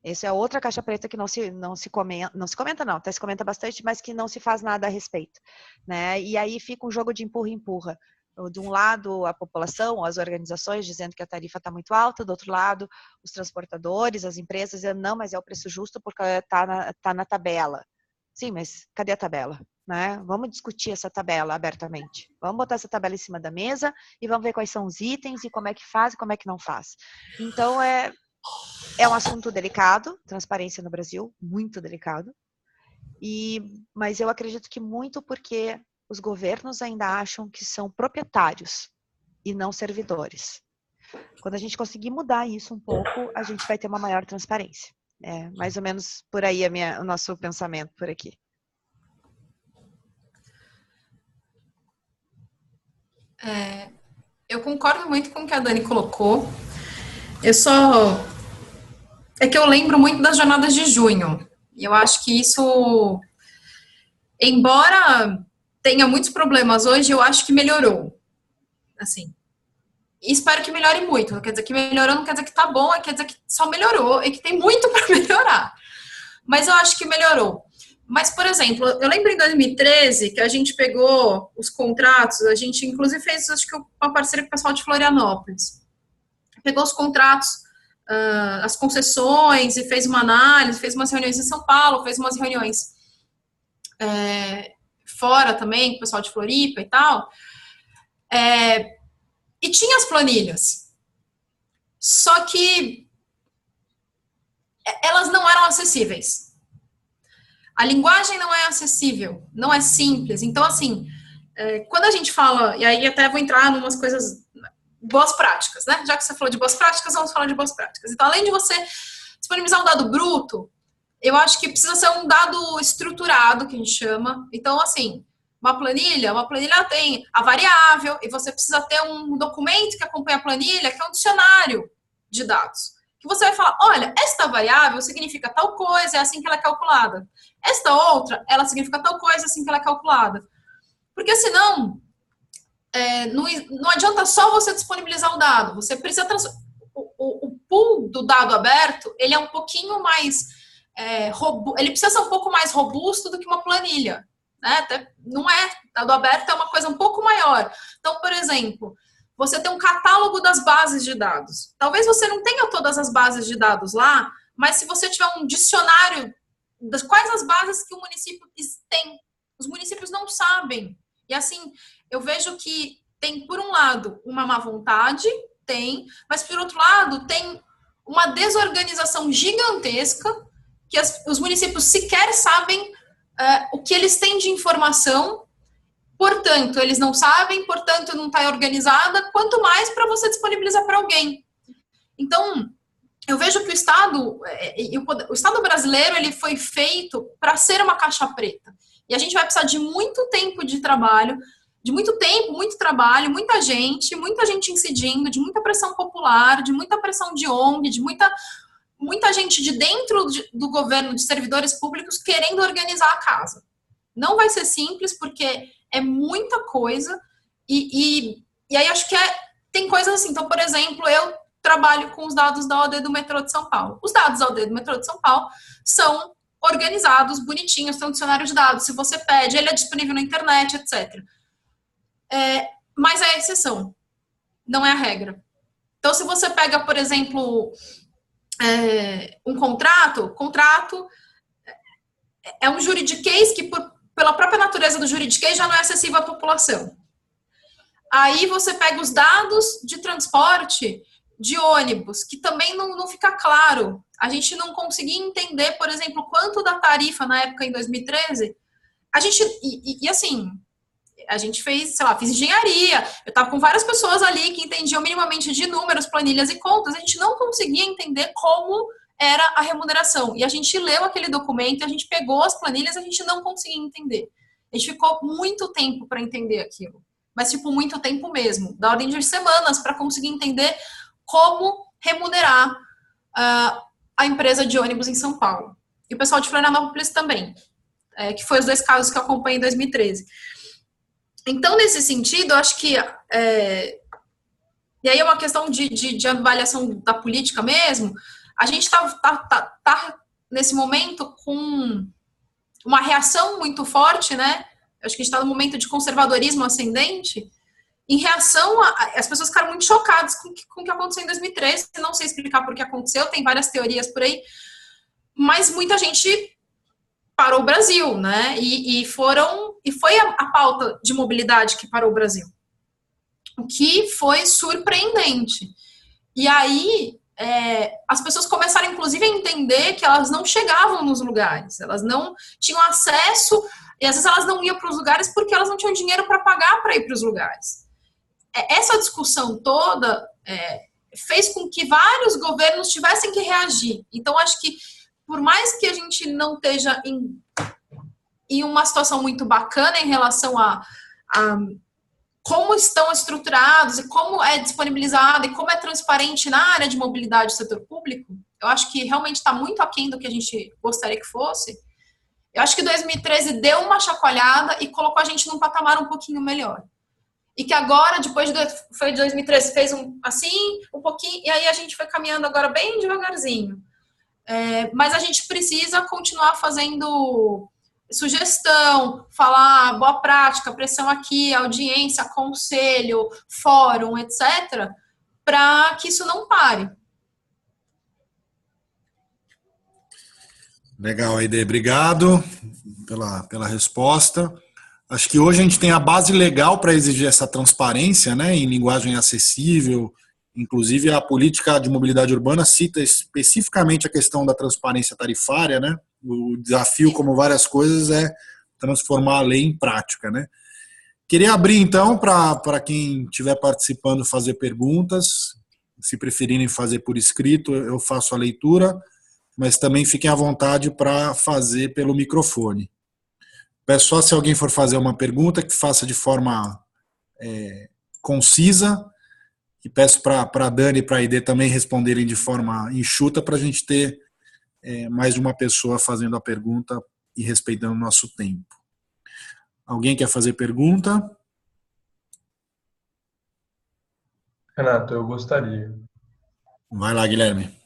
Essa é outra caixa preta que não se comenta bastante, mas que não se faz nada a respeito, né? E aí fica um jogo de empurra-empurra. De um lado, a população, as organizações dizendo que a tarifa está muito alta, do outro lado, os transportadores, as empresas dizendo, não, mas é o preço justo porque está na tabela. Sim, mas cadê a tabela? Né? Vamos discutir essa tabela abertamente. Vamos botar essa tabela em cima da mesa e vamos ver quais são os itens e como é que faz e como é que não faz. Então, é um assunto delicado, transparência no Brasil, muito delicado. Mas eu acredito que muito porque os governos ainda acham que são proprietários e não servidores. Quando a gente conseguir mudar isso um pouco, a gente vai ter uma maior transparência. É mais ou menos por aí o nosso pensamento por aqui. Eu concordo muito com o que a Dani colocou. É que eu lembro muito das jornadas de junho. E eu acho que isso, embora tenha muitos problemas hoje, eu acho que melhorou. Assim, e espero que melhore muito. Não quer dizer que melhorou, não quer dizer que tá bom, quer dizer que só melhorou e que tem muito para melhorar. Mas eu acho que melhorou. Mas, por exemplo, eu lembro em 2013 que a gente pegou os contratos, a gente inclusive fez, acho que uma parceria com o pessoal de Florianópolis. Pegou os contratos, as concessões e fez uma análise, fez umas reuniões em São Paulo, fez umas reuniões fora também, com o pessoal de Floripa e tal. E tinha as planilhas. Só que elas não eram acessíveis. A linguagem não é acessível, não é simples. Então, assim, quando a gente fala, e aí até vou entrar em umas coisas, boas práticas, né? Já que você falou de boas práticas, vamos falar de boas práticas. Então, além de você disponibilizar um dado bruto, eu acho que precisa ser um dado estruturado, que a gente chama. Então, assim, uma planilha tem a variável, e você precisa ter um documento que acompanha a planilha, que é um dicionário de dados. Que você vai falar, olha, esta variável significa tal coisa, é assim que ela é calculada. Esta outra, ela significa tal coisa, é assim que ela é calculada. Porque senão, não adianta só você disponibilizar o dado. Você precisa o pool do dado aberto, ele é um pouquinho mais ele precisa ser um pouco mais robusto do que uma planilha. Né? Até, não é, dado aberto é uma coisa um pouco maior. Então, por exemplo, você tem um catálogo das bases de dados. Talvez você não tenha todas as bases de dados lá, mas se você tiver um dicionário das quais as bases que o município tem, os municípios não sabem. E assim, eu vejo que tem, por um lado, uma má vontade, mas por outro lado, tem uma desorganização gigantesca, que os municípios sequer sabem o que eles têm de informação. Portanto, eles não sabem, portanto, não está organizada, quanto mais para você disponibilizar para alguém. Então, eu vejo que o Estado brasileiro, ele foi feito para ser uma caixa preta. E a gente vai precisar de muito tempo de trabalho, muito trabalho, muita gente incidindo, de muita pressão popular, de muita pressão de ONG, de muita gente de dentro do governo, de servidores públicos, querendo organizar a casa. Não vai ser simples, porque é muita coisa, e aí acho que tem coisas assim. Então, por exemplo, eu trabalho com os dados da OAD do metrô de São Paulo. Os dados da OAD do metrô de São Paulo são organizados, bonitinhos, tem um dicionário de dados. Se você pede, ele é disponível na internet, etc. Mas é a exceção, não é a regra. Então, se você pega, por exemplo, um contrato é um juridiquês que, pela própria natureza do juridiquês, já não é acessível à população. Aí você pega os dados de transporte de ônibus, que também não fica claro. A gente não conseguia entender, por exemplo, quanto da tarifa na época, em 2013, assim, a gente fez, fiz engenharia, eu estava com várias pessoas ali que entendiam minimamente de números, planilhas e contas, a gente não conseguia entender como era a remuneração. E a gente leu aquele documento, a gente pegou as planilhas, a gente não conseguia entender. A gente ficou muito tempo para entender aquilo. Mas, muito tempo mesmo. Da ordem de semanas para conseguir entender como remunerar a empresa de ônibus em São Paulo. e o pessoal de Florianópolis também, que foi os 2 casos que eu acompanhei em 2013. Então, nesse sentido, eu acho que... e aí é uma questão de avaliação da política mesmo. A gente está nesse momento com uma reação muito forte, né? Eu acho que a gente está num momento de conservadorismo ascendente, em reação as pessoas ficaram muito chocadas com o que aconteceu em 2013, não sei explicar por que aconteceu, tem várias teorias por aí, mas muita gente parou o Brasil, né? E foi a pauta de mobilidade que parou o Brasil, o que foi surpreendente. E aí as pessoas começaram, inclusive, a entender que elas não chegavam nos lugares, elas não tinham acesso, e às vezes elas não iam para os lugares porque elas não tinham dinheiro para pagar para ir para os lugares. Essa discussão toda fez com que vários governos tivessem que reagir. Então, acho que, por mais que a gente não esteja em uma situação muito bacana em relação a como estão estruturados e como é disponibilizado e como é transparente na área de mobilidade do setor público, eu acho que realmente está muito aquém do que a gente gostaria que fosse. Eu acho que 2013 deu uma chacoalhada e colocou a gente num patamar um pouquinho melhor. E que agora, depois foi de 2013, fez um pouquinho, e aí a gente foi caminhando agora bem devagarzinho. Mas a gente precisa continuar fazendo sugestão, falar boa prática, pressão aqui, audiência, conselho, fórum, etc., para que isso não pare. Legal, Aide. Obrigado pela resposta. Acho que hoje a gente tem a base legal para exigir essa transparência, né, em linguagem acessível. Inclusive, a política de mobilidade urbana cita especificamente a questão da transparência tarifária, né? O desafio, como várias coisas, é transformar a lei em prática, né? Queria abrir, então, para quem estiver participando fazer perguntas. Se preferirem fazer por escrito, eu faço a leitura, mas também fiquem à vontade para fazer pelo microfone. Peço só, se alguém for fazer uma pergunta, que faça de forma concisa, e peço para a Dani e para a Aide também responderem de forma enxuta, para a gente ter mais de uma pessoa fazendo a pergunta e respeitando o nosso tempo. Alguém quer fazer pergunta? Renato, eu gostaria. Vai lá, Guilherme.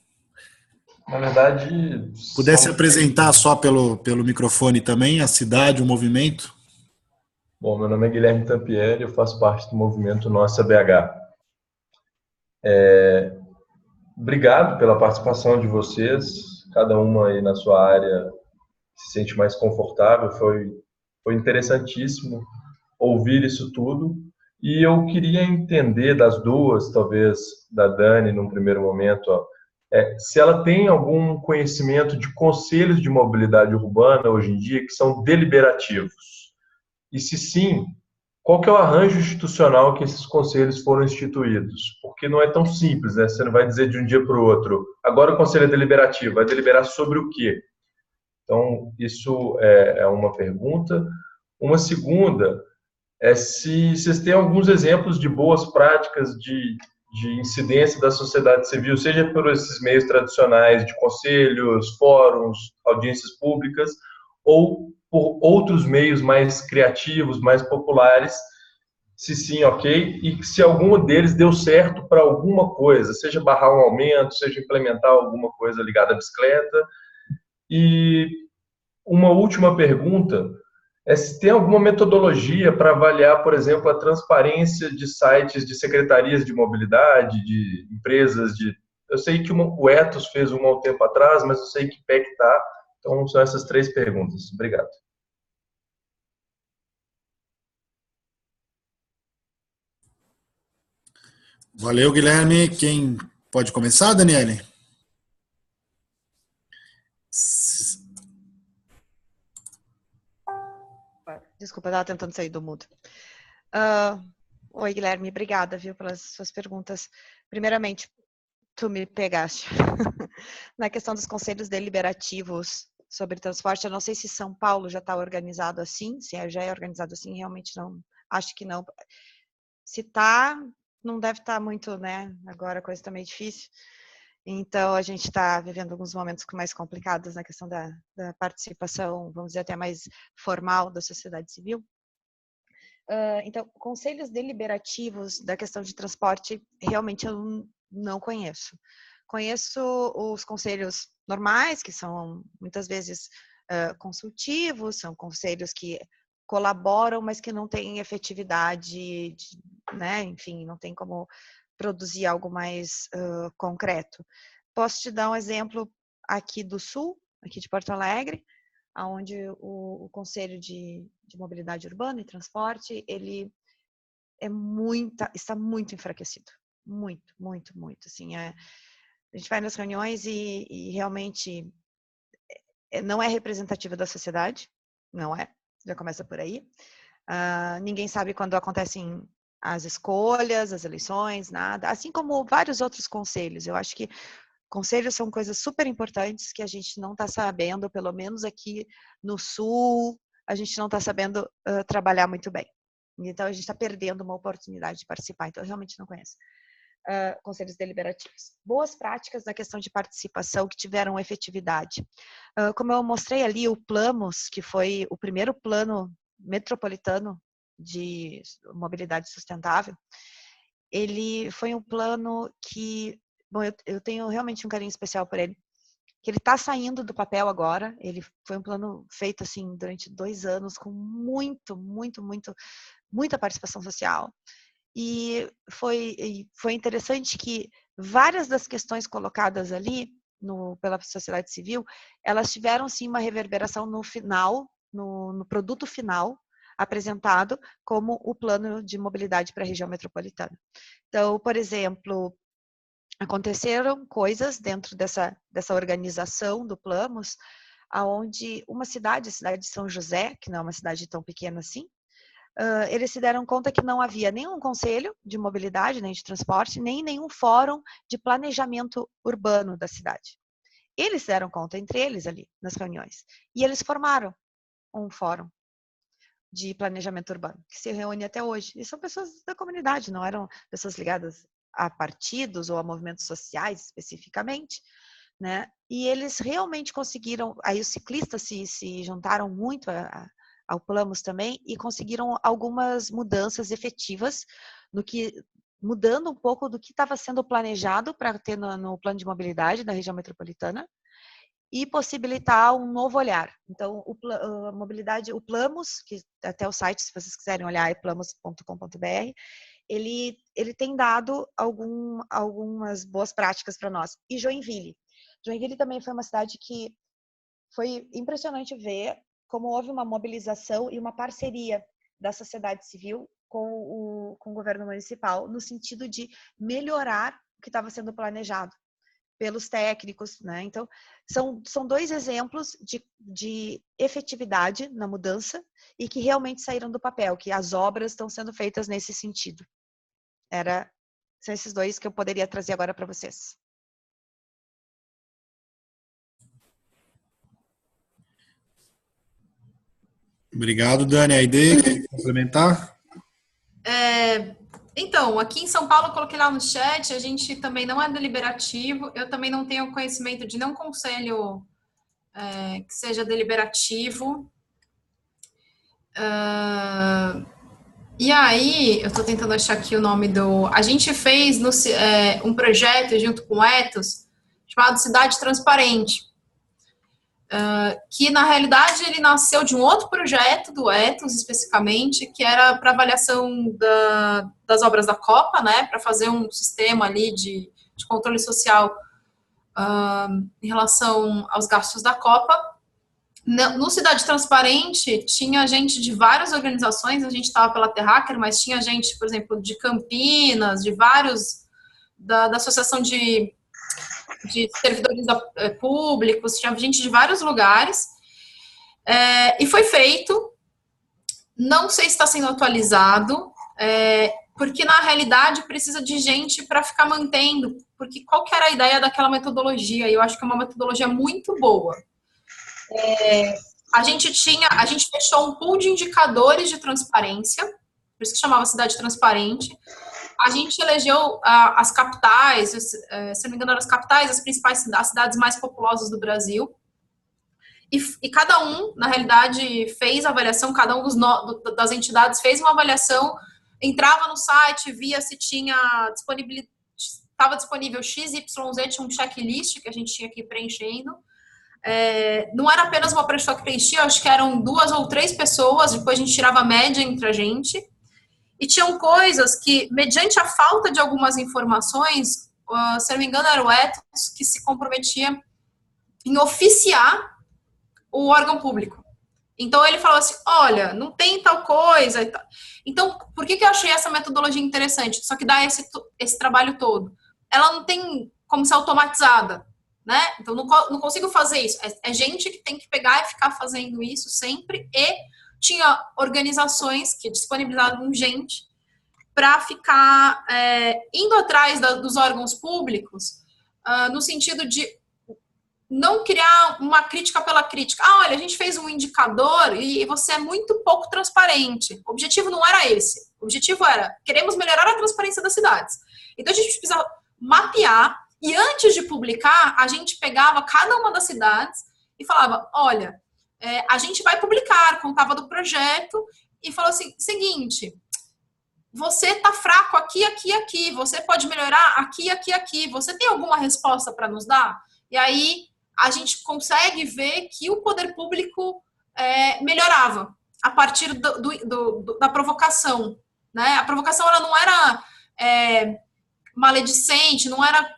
Na verdade... Pudesse apresentar só pelo microfone também, a cidade, o movimento? Bom, meu nome é Guilherme Tampieri, eu faço parte do movimento Nossa BH. Obrigado pela participação de vocês, cada uma aí na sua área se sente mais confortável, foi interessantíssimo ouvir isso tudo, e eu queria entender das duas, talvez da Dani num primeiro momento, se ela tem algum conhecimento de conselhos de mobilidade urbana hoje em dia que são deliberativos, e se sim, qual que é o arranjo institucional que esses conselhos foram instituídos? Porque não é tão simples, né? Você não vai dizer de um dia para o outro, agora o conselho é deliberativo, vai deliberar sobre o quê? Então, isso é uma pergunta. Uma segunda é se vocês têm alguns exemplos de boas práticas de incidência da sociedade civil, seja por esses meios tradicionais de conselhos, fóruns, audiências públicas, ou por outros meios mais criativos, mais populares, se sim, ok, e se algum deles deu certo para alguma coisa, seja barrar um aumento, seja implementar alguma coisa ligada à bicicleta. E uma última pergunta é se tem alguma metodologia para avaliar, por exemplo, a transparência de sites de secretarias de mobilidade, de empresas de... Eu sei que o Etos fez uma há um tempo atrás, mas eu sei que PEC está. Então, são essas 3 perguntas. Obrigado. Valeu, Guilherme. Quem pode começar, Daniele? Desculpa, eu estava tentando sair do mudo. Oi, Guilherme, obrigada, viu, pelas suas perguntas. Primeiramente, tu me pegaste na questão dos conselhos deliberativos sobre transporte. Eu não sei se São Paulo já está organizado assim, se já é organizado assim, realmente não, acho que não. Se está, não deve estar muito, né? Agora a coisa está meio difícil. Então, a gente está vivendo alguns momentos mais complicados na questão da participação, vamos dizer, até mais formal da sociedade civil. Então, conselhos deliberativos da questão de transporte, realmente eu não conheço. Conheço os conselhos normais, que são muitas vezes consultivos, são conselhos que colaboram, mas que não têm efetividade, né? Enfim, não tem como produzir algo mais concreto. Posso te dar um exemplo aqui do Sul, aqui de Porto Alegre, onde o Conselho de Mobilidade Urbana e Transporte, ele está muito enfraquecido. Muito, muito, muito. Assim, a gente vai nas reuniões e realmente não é representativa da sociedade, não é, já começa por aí. Ninguém sabe quando acontecem as escolhas, as eleições, nada. Assim como vários outros conselhos. Eu acho que conselhos são coisas super importantes que a gente não está sabendo, pelo menos aqui no Sul, a gente não está sabendo trabalhar muito bem. Então, a gente está perdendo uma oportunidade de participar. Então, eu realmente não conheço. Conselhos deliberativos. Boas práticas na questão de participação que tiveram efetividade. Como eu mostrei ali, o Planos, que foi o primeiro plano metropolitano de mobilidade sustentável, ele foi um plano que, bom, eu tenho realmente um carinho especial por ele, que ele está saindo do papel agora. Ele foi um plano feito assim durante 2 anos com muita participação social. E foi interessante que várias das questões colocadas ali pela sociedade civil, elas tiveram sim uma reverberação no final, no produto final apresentado como o plano de mobilidade para a região metropolitana. Então, por exemplo, aconteceram coisas dentro dessa organização do Planos, aonde uma cidade, a cidade de São José, que não é uma cidade tão pequena assim, eles se deram conta que não havia nenhum conselho de mobilidade, nem de transporte, nem nenhum fórum de planejamento urbano da cidade. Eles se deram conta entre eles ali, nas reuniões, e eles formaram um fórum de planejamento urbano, que se reúne até hoje. E são pessoas da comunidade, não eram pessoas ligadas a partidos ou a movimentos sociais especificamente, né? E eles realmente conseguiram, aí os ciclistas se juntaram muito ao Planos também e conseguiram algumas mudanças efetivas mudando um pouco do que estava sendo planejado para ter no plano de mobilidade da região metropolitana e possibilitar um novo olhar. Então, a mobilidade, o Planos, que até o site, se vocês quiserem olhar, é planos.com.br, ele tem dado algumas boas práticas para nós. E Joinville. Joinville também foi uma cidade que foi impressionante ver como houve uma mobilização e uma parceria da sociedade civil com o governo municipal, no sentido de melhorar o que estava sendo planejado pelos técnicos, né? Então, são 2 exemplos de efetividade na mudança e que realmente saíram do papel, que as obras estão sendo feitas nesse sentido. São esses 2 que eu poderia trazer agora para vocês. Obrigado, Dani. A ideia, quer complementar? Então, aqui em São Paulo, eu coloquei lá no chat, a gente também não é deliberativo, eu também não tenho conhecimento de nenhum conselho que seja deliberativo. E aí, eu estou tentando achar aqui o nome a gente fez um projeto junto com o Ethos, chamado Cidade Transparente, que na realidade ele nasceu de um outro projeto do Ethos especificamente, que era para avaliação das obras da Copa, né, para fazer um sistema ali de controle social em relação aos gastos da Copa. No Cidade Transparente tinha gente de várias organizações, a gente estava pela Terracker, mas tinha gente, por exemplo, de Campinas, de vários, da Associação de servidores públicos, tinha gente de vários lugares, e foi feito, não sei se está sendo atualizado, porque na realidade precisa de gente para ficar mantendo, porque qual que era a ideia daquela metodologia? Eu acho que é uma metodologia muito boa. A gente fechou um pool de indicadores de transparência, por isso que chamava Cidade Transparente, a gente elegeu as capitais, se não me engano, as capitais, as cidades mais populosas do Brasil. E cada um, na realidade, fez a avaliação, cada um das entidades fez uma avaliação, entrava no site, via se tinha estava disponível XYZ, tinha um checklist que a gente tinha que ir preenchendo. Não era apenas uma pessoa que preenchia, acho que eram 2 ou 3 pessoas, depois a gente tirava a média entre a gente. E tinham coisas que, mediante a falta de algumas informações, se não me engano, era o Ethos que se comprometia em oficiar o órgão público. Então, ele falou assim, olha, não tem tal coisa. Então, por que eu achei essa metodologia interessante? Só que dá esse trabalho todo. Ela não tem como ser automatizada, né? Então, não consigo fazer isso. É gente que tem que pegar e ficar fazendo isso sempre. E tinha organizações que disponibilizavam gente para ficar indo atrás dos órgãos públicos, no sentido de não criar uma crítica pela crítica. Olha, a gente fez um indicador e você é muito pouco transparente. O objetivo não era esse. O objetivo era, queremos melhorar a transparência das cidades. Então, a gente precisa mapear e antes de publicar, a gente pegava cada uma das cidades e falava, olha, a gente vai publicar, contava do projeto e falou assim, seguinte, você está fraco aqui, aqui, aqui, você pode melhorar aqui, aqui, aqui, você tem alguma resposta para nos dar? E aí, a gente consegue ver que o poder público melhorava a partir da provocação, né? A provocação ela não era maledicente, não era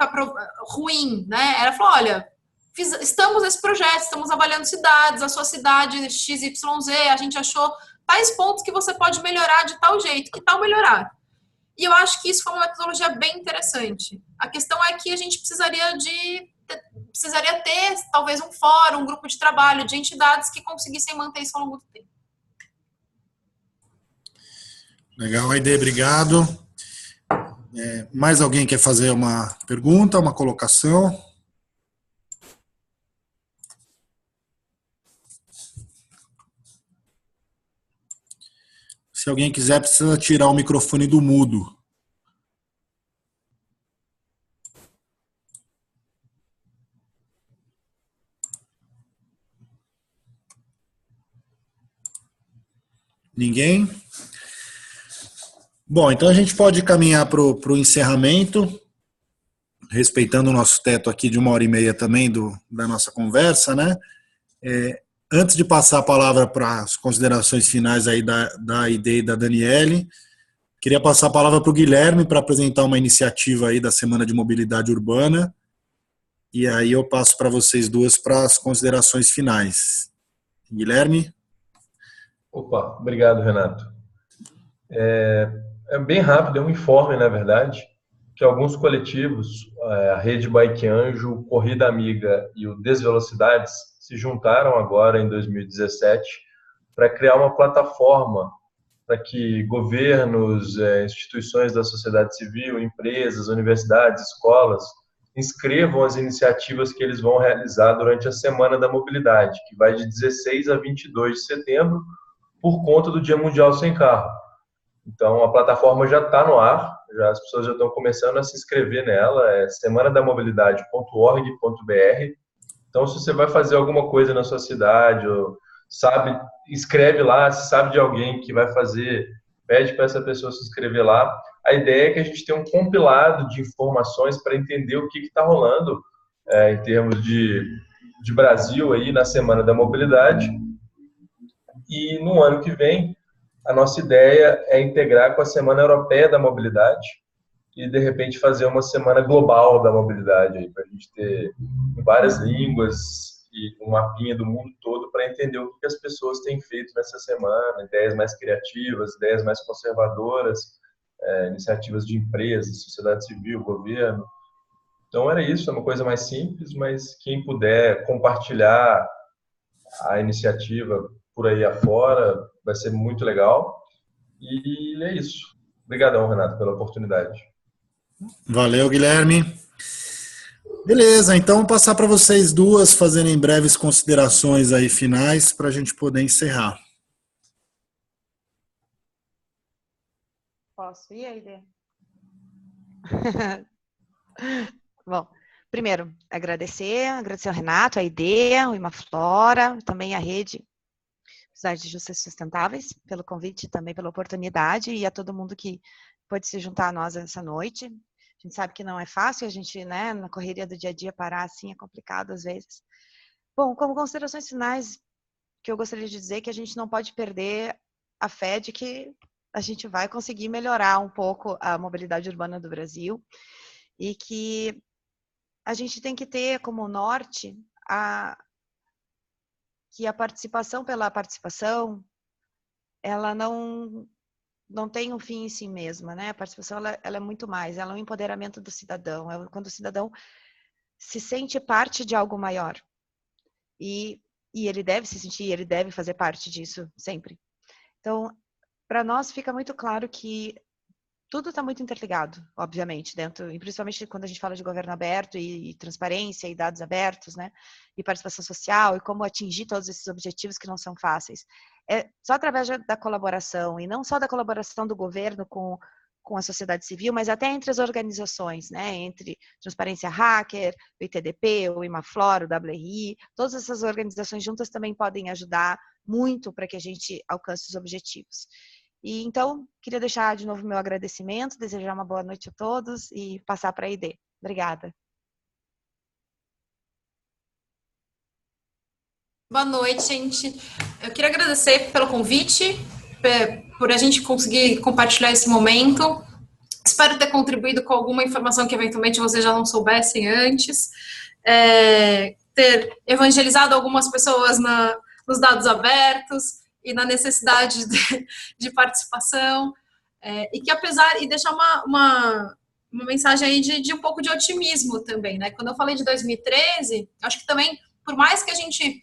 ruim, né? Ela falou, olha, estamos nesse projeto, estamos avaliando cidades, a sua cidade XYZ, a gente achou tais pontos que você pode melhorar de tal jeito, que tal melhorar? E eu acho que isso foi uma metodologia bem interessante. A questão é que a gente precisaria ter, talvez, um fórum, um grupo de trabalho de entidades que conseguissem manter isso ao longo do tempo. Legal, Aide, obrigado. Mais alguém quer fazer uma pergunta, uma colocação? Se alguém quiser, precisa tirar o microfone do mudo. Ninguém? Bom, então a gente pode caminhar para o encerramento, respeitando o nosso teto aqui de 1h30 também da nossa conversa, né? Antes de passar a palavra para as considerações finais aí da Aide e da Daniele, queria passar a palavra para o Guilherme para apresentar uma iniciativa aí da Semana de Mobilidade Urbana, e aí eu passo para vocês duas para as considerações finais. Guilherme? Opa, obrigado, Renato. É bem rápido, é um informe, na verdade, que alguns coletivos, a Rede Bike Anjo, Corrida Amiga e o Desvelocidades, se juntaram agora em 2017 para criar uma plataforma para que governos, instituições da sociedade civil, empresas, universidades, escolas, inscrevam as iniciativas que eles vão realizar durante a Semana da Mobilidade, que vai de 16 a 22 de setembro, por conta do Dia Mundial Sem Carro. Então, a plataforma já está no ar, as pessoas já estão começando a se inscrever nela, é semanadamobilidade.org.br. Então, se você vai fazer alguma coisa na sua cidade, ou escreve lá, se sabe de alguém que vai fazer, pede para essa pessoa se inscrever lá. A ideia é que a gente tenha um compilado de informações para entender o que está rolando em termos de Brasil aí na Semana da Mobilidade. E no ano que vem, a nossa ideia é integrar com a Semana Europeia da Mobilidade e, de repente, fazer uma Semana Global da Mobilidade, para a gente ter várias línguas e um mapinha do mundo todo para entender o que as pessoas têm feito nessa semana, ideias mais criativas, ideias mais conservadoras, iniciativas de empresas, sociedade civil, governo. Então, era isso, é uma coisa mais simples, mas quem puder compartilhar a iniciativa por aí afora vai ser muito legal. E é isso. Obrigadão, Renato, pela oportunidade. Valeu, Guilherme. Beleza, então vou passar para vocês duas fazerem breves considerações aí finais para a gente poder encerrar. Posso ir, Aide? Bom, primeiro, agradecer ao Renato, a IDEA, o Imaflora, também a Rede Cidade de Justiça Sustentáveis, pelo convite, também pela oportunidade, e a todo mundo que pôde se juntar a nós essa noite. A gente sabe que não é fácil, a gente, né, na correria do dia a dia, parar assim é complicado às vezes. Bom, como considerações finais, que eu gostaria de dizer que a gente não pode perder a fé de que a gente vai conseguir melhorar um pouco a mobilidade urbana do Brasil e que a gente tem que ter como norte que a participação pela participação, ela não tem um fim em si mesma, né? A participação ela é muito mais, ela é um empoderamento do cidadão, é quando o cidadão se sente parte de algo maior. E ele deve se sentir, ele deve fazer parte disso sempre. Então, para nós fica muito claro que tudo está muito interligado, obviamente, dentro, e principalmente quando a gente fala de governo aberto e transparência e dados abertos, né? E participação social e como atingir todos esses objetivos que não são fáceis. É só através da colaboração, e não só da colaboração do governo com a sociedade civil, mas até entre as organizações, né? Entre Transparência Hacker, o ITDP, o Imaflora, o WRI, todas essas organizações juntas também podem ajudar muito para que a gente alcance os objetivos. E então, queria deixar de novo meu agradecimento, desejar uma boa noite a todos e passar para a ID. Obrigada. Boa noite, gente. Eu queria agradecer pelo convite, por a gente conseguir compartilhar esse momento. Espero ter contribuído com alguma informação que eventualmente vocês já não soubessem antes. Ter evangelizado algumas pessoas nos dados abertos e na necessidade de participação, e que apesar, e deixar uma mensagem aí de um pouco de otimismo também, né? Quando eu falei de 2013, acho que também, por mais que a gente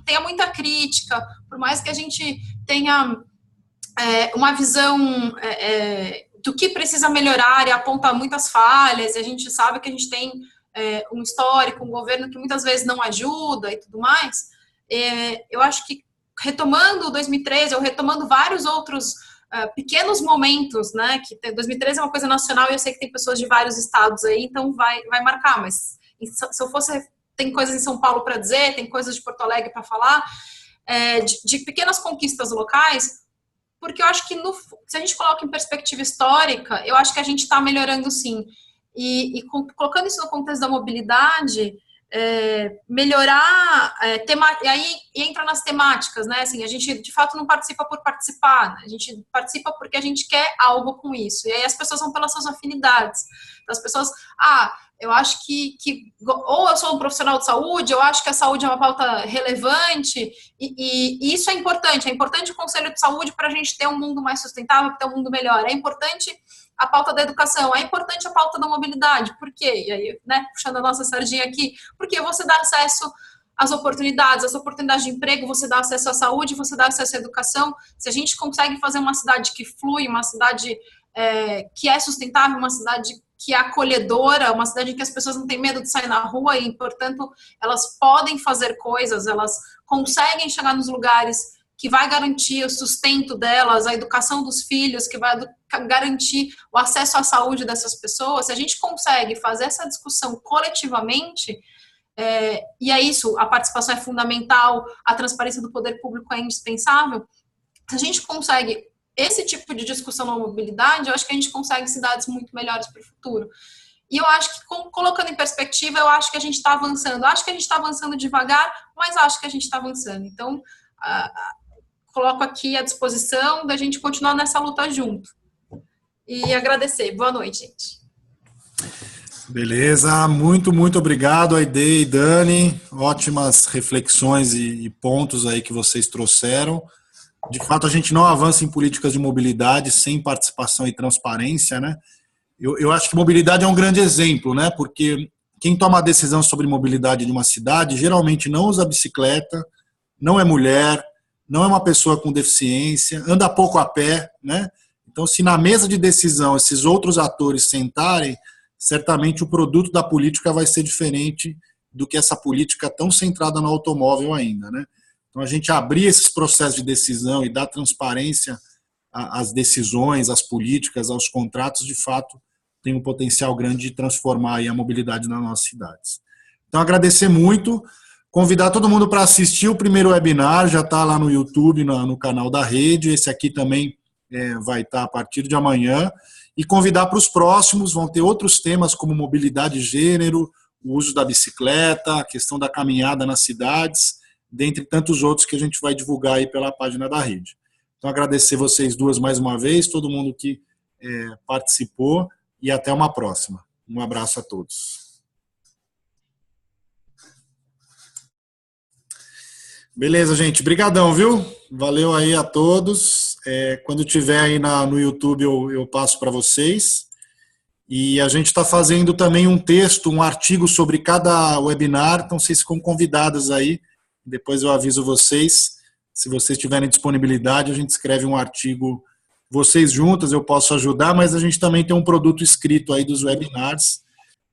tenha muita crítica, por mais que a gente tenha uma visão do que precisa melhorar e aponta muitas falhas, e a gente sabe que a gente tem um histórico, um governo que muitas vezes não ajuda e tudo mais, eu acho que retomando 2013, ou retomando vários outros pequenos momentos, né, que 2013 é uma coisa nacional e eu sei que tem pessoas de vários estados aí, então vai marcar, mas se eu fosse, tem coisas em São Paulo para dizer, tem coisas de Porto Alegre para falar, de pequenas conquistas locais, porque eu acho que se a gente coloca em perspectiva histórica, eu acho que a gente está melhorando sim, e colocando isso no contexto da mobilidade, melhorar, e aí entra nas temáticas, né, assim, a gente de fato não participa por participar, né? A gente participa porque a gente quer algo com isso, e aí as pessoas vão pelas suas afinidades, então, as pessoas, eu acho que ou eu sou um profissional de saúde, eu acho que a saúde é uma pauta relevante, e isso é importante o Conselho de Saúde para a gente ter um mundo mais sustentável, ter um mundo melhor, é importante a pauta da educação, é importante a pauta da mobilidade, por quê? E aí, né, puxando a nossa sardinha aqui, porque você dá acesso às oportunidades de emprego, você dá acesso à saúde, você dá acesso à educação, se a gente consegue fazer uma cidade que flui, uma cidade que é sustentável, uma cidade que é acolhedora, uma cidade em que as pessoas não têm medo de sair na rua e, portanto, elas podem fazer coisas, elas conseguem chegar nos lugares que vai garantir o sustento delas, a educação dos filhos, que vai garantir o acesso à saúde dessas pessoas, se a gente consegue fazer essa discussão coletivamente, e é isso, a participação é fundamental, a transparência do poder público é indispensável, se a gente consegue esse tipo de discussão na mobilidade, eu acho que a gente consegue cidades muito melhores para o futuro. E eu acho que, colocando em perspectiva, eu acho que a gente está avançando. Acho que a gente está avançando devagar, mas acho que a gente está avançando. Então, coloco aqui à disposição da gente continuar nessa luta junto. E agradecer. Boa noite, gente. Beleza, muito obrigado, Aide e Dani. Ótimas reflexões e pontos aí que vocês trouxeram. De fato, a gente não avança em políticas de mobilidade sem participação e transparência, né? Eu acho que mobilidade é um grande exemplo, né? Porque quem toma a decisão sobre mobilidade de uma cidade geralmente não usa bicicleta, não é mulher, não é uma pessoa com deficiência, anda pouco a pé, né? Então, se na mesa de decisão esses outros atores sentarem, certamente o produto da política vai ser diferente do que essa política tão centrada no automóvel ainda, né? Então, a gente abrir esses processos de decisão e dar transparência às decisões, às políticas, aos contratos, de fato, tem um potencial grande de transformar aí a mobilidade nas nossas cidades. Então, agradecer muito, convidar todo mundo para assistir o primeiro webinar, já está lá no YouTube, no canal da rede, esse aqui também vai estar a partir de amanhã, e convidar para os próximos, vão ter outros temas como mobilidade e gênero, o uso da bicicleta, a questão da caminhada nas cidades, dentre tantos outros que a gente vai divulgar aí pela página da rede. Então, agradecer vocês duas mais uma vez, todo mundo que participou, e até uma próxima. Um abraço a todos. Beleza, gente. Brigadão, viu? Valeu aí a todos. Quando tiver aí no YouTube, eu passo para vocês. E a gente está fazendo também um texto, um artigo sobre cada webinar, então vocês ficam convidados aí. Depois eu aviso vocês. Se vocês tiverem disponibilidade, a gente escreve um artigo, vocês juntas, eu posso ajudar, mas a gente também tem um produto escrito aí dos webinars.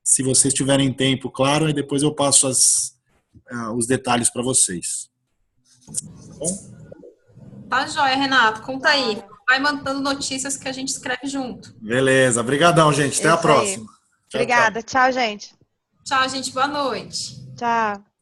Se vocês tiverem tempo, claro, aí depois eu passo os detalhes para vocês. Bom? Tá joia, Renato. Conta aí. Vai mandando notícias que a gente escreve junto. Beleza. Obrigadão, gente. Até a próxima. Obrigada. Tchau, gente. Tchau, gente. Boa noite. Tchau.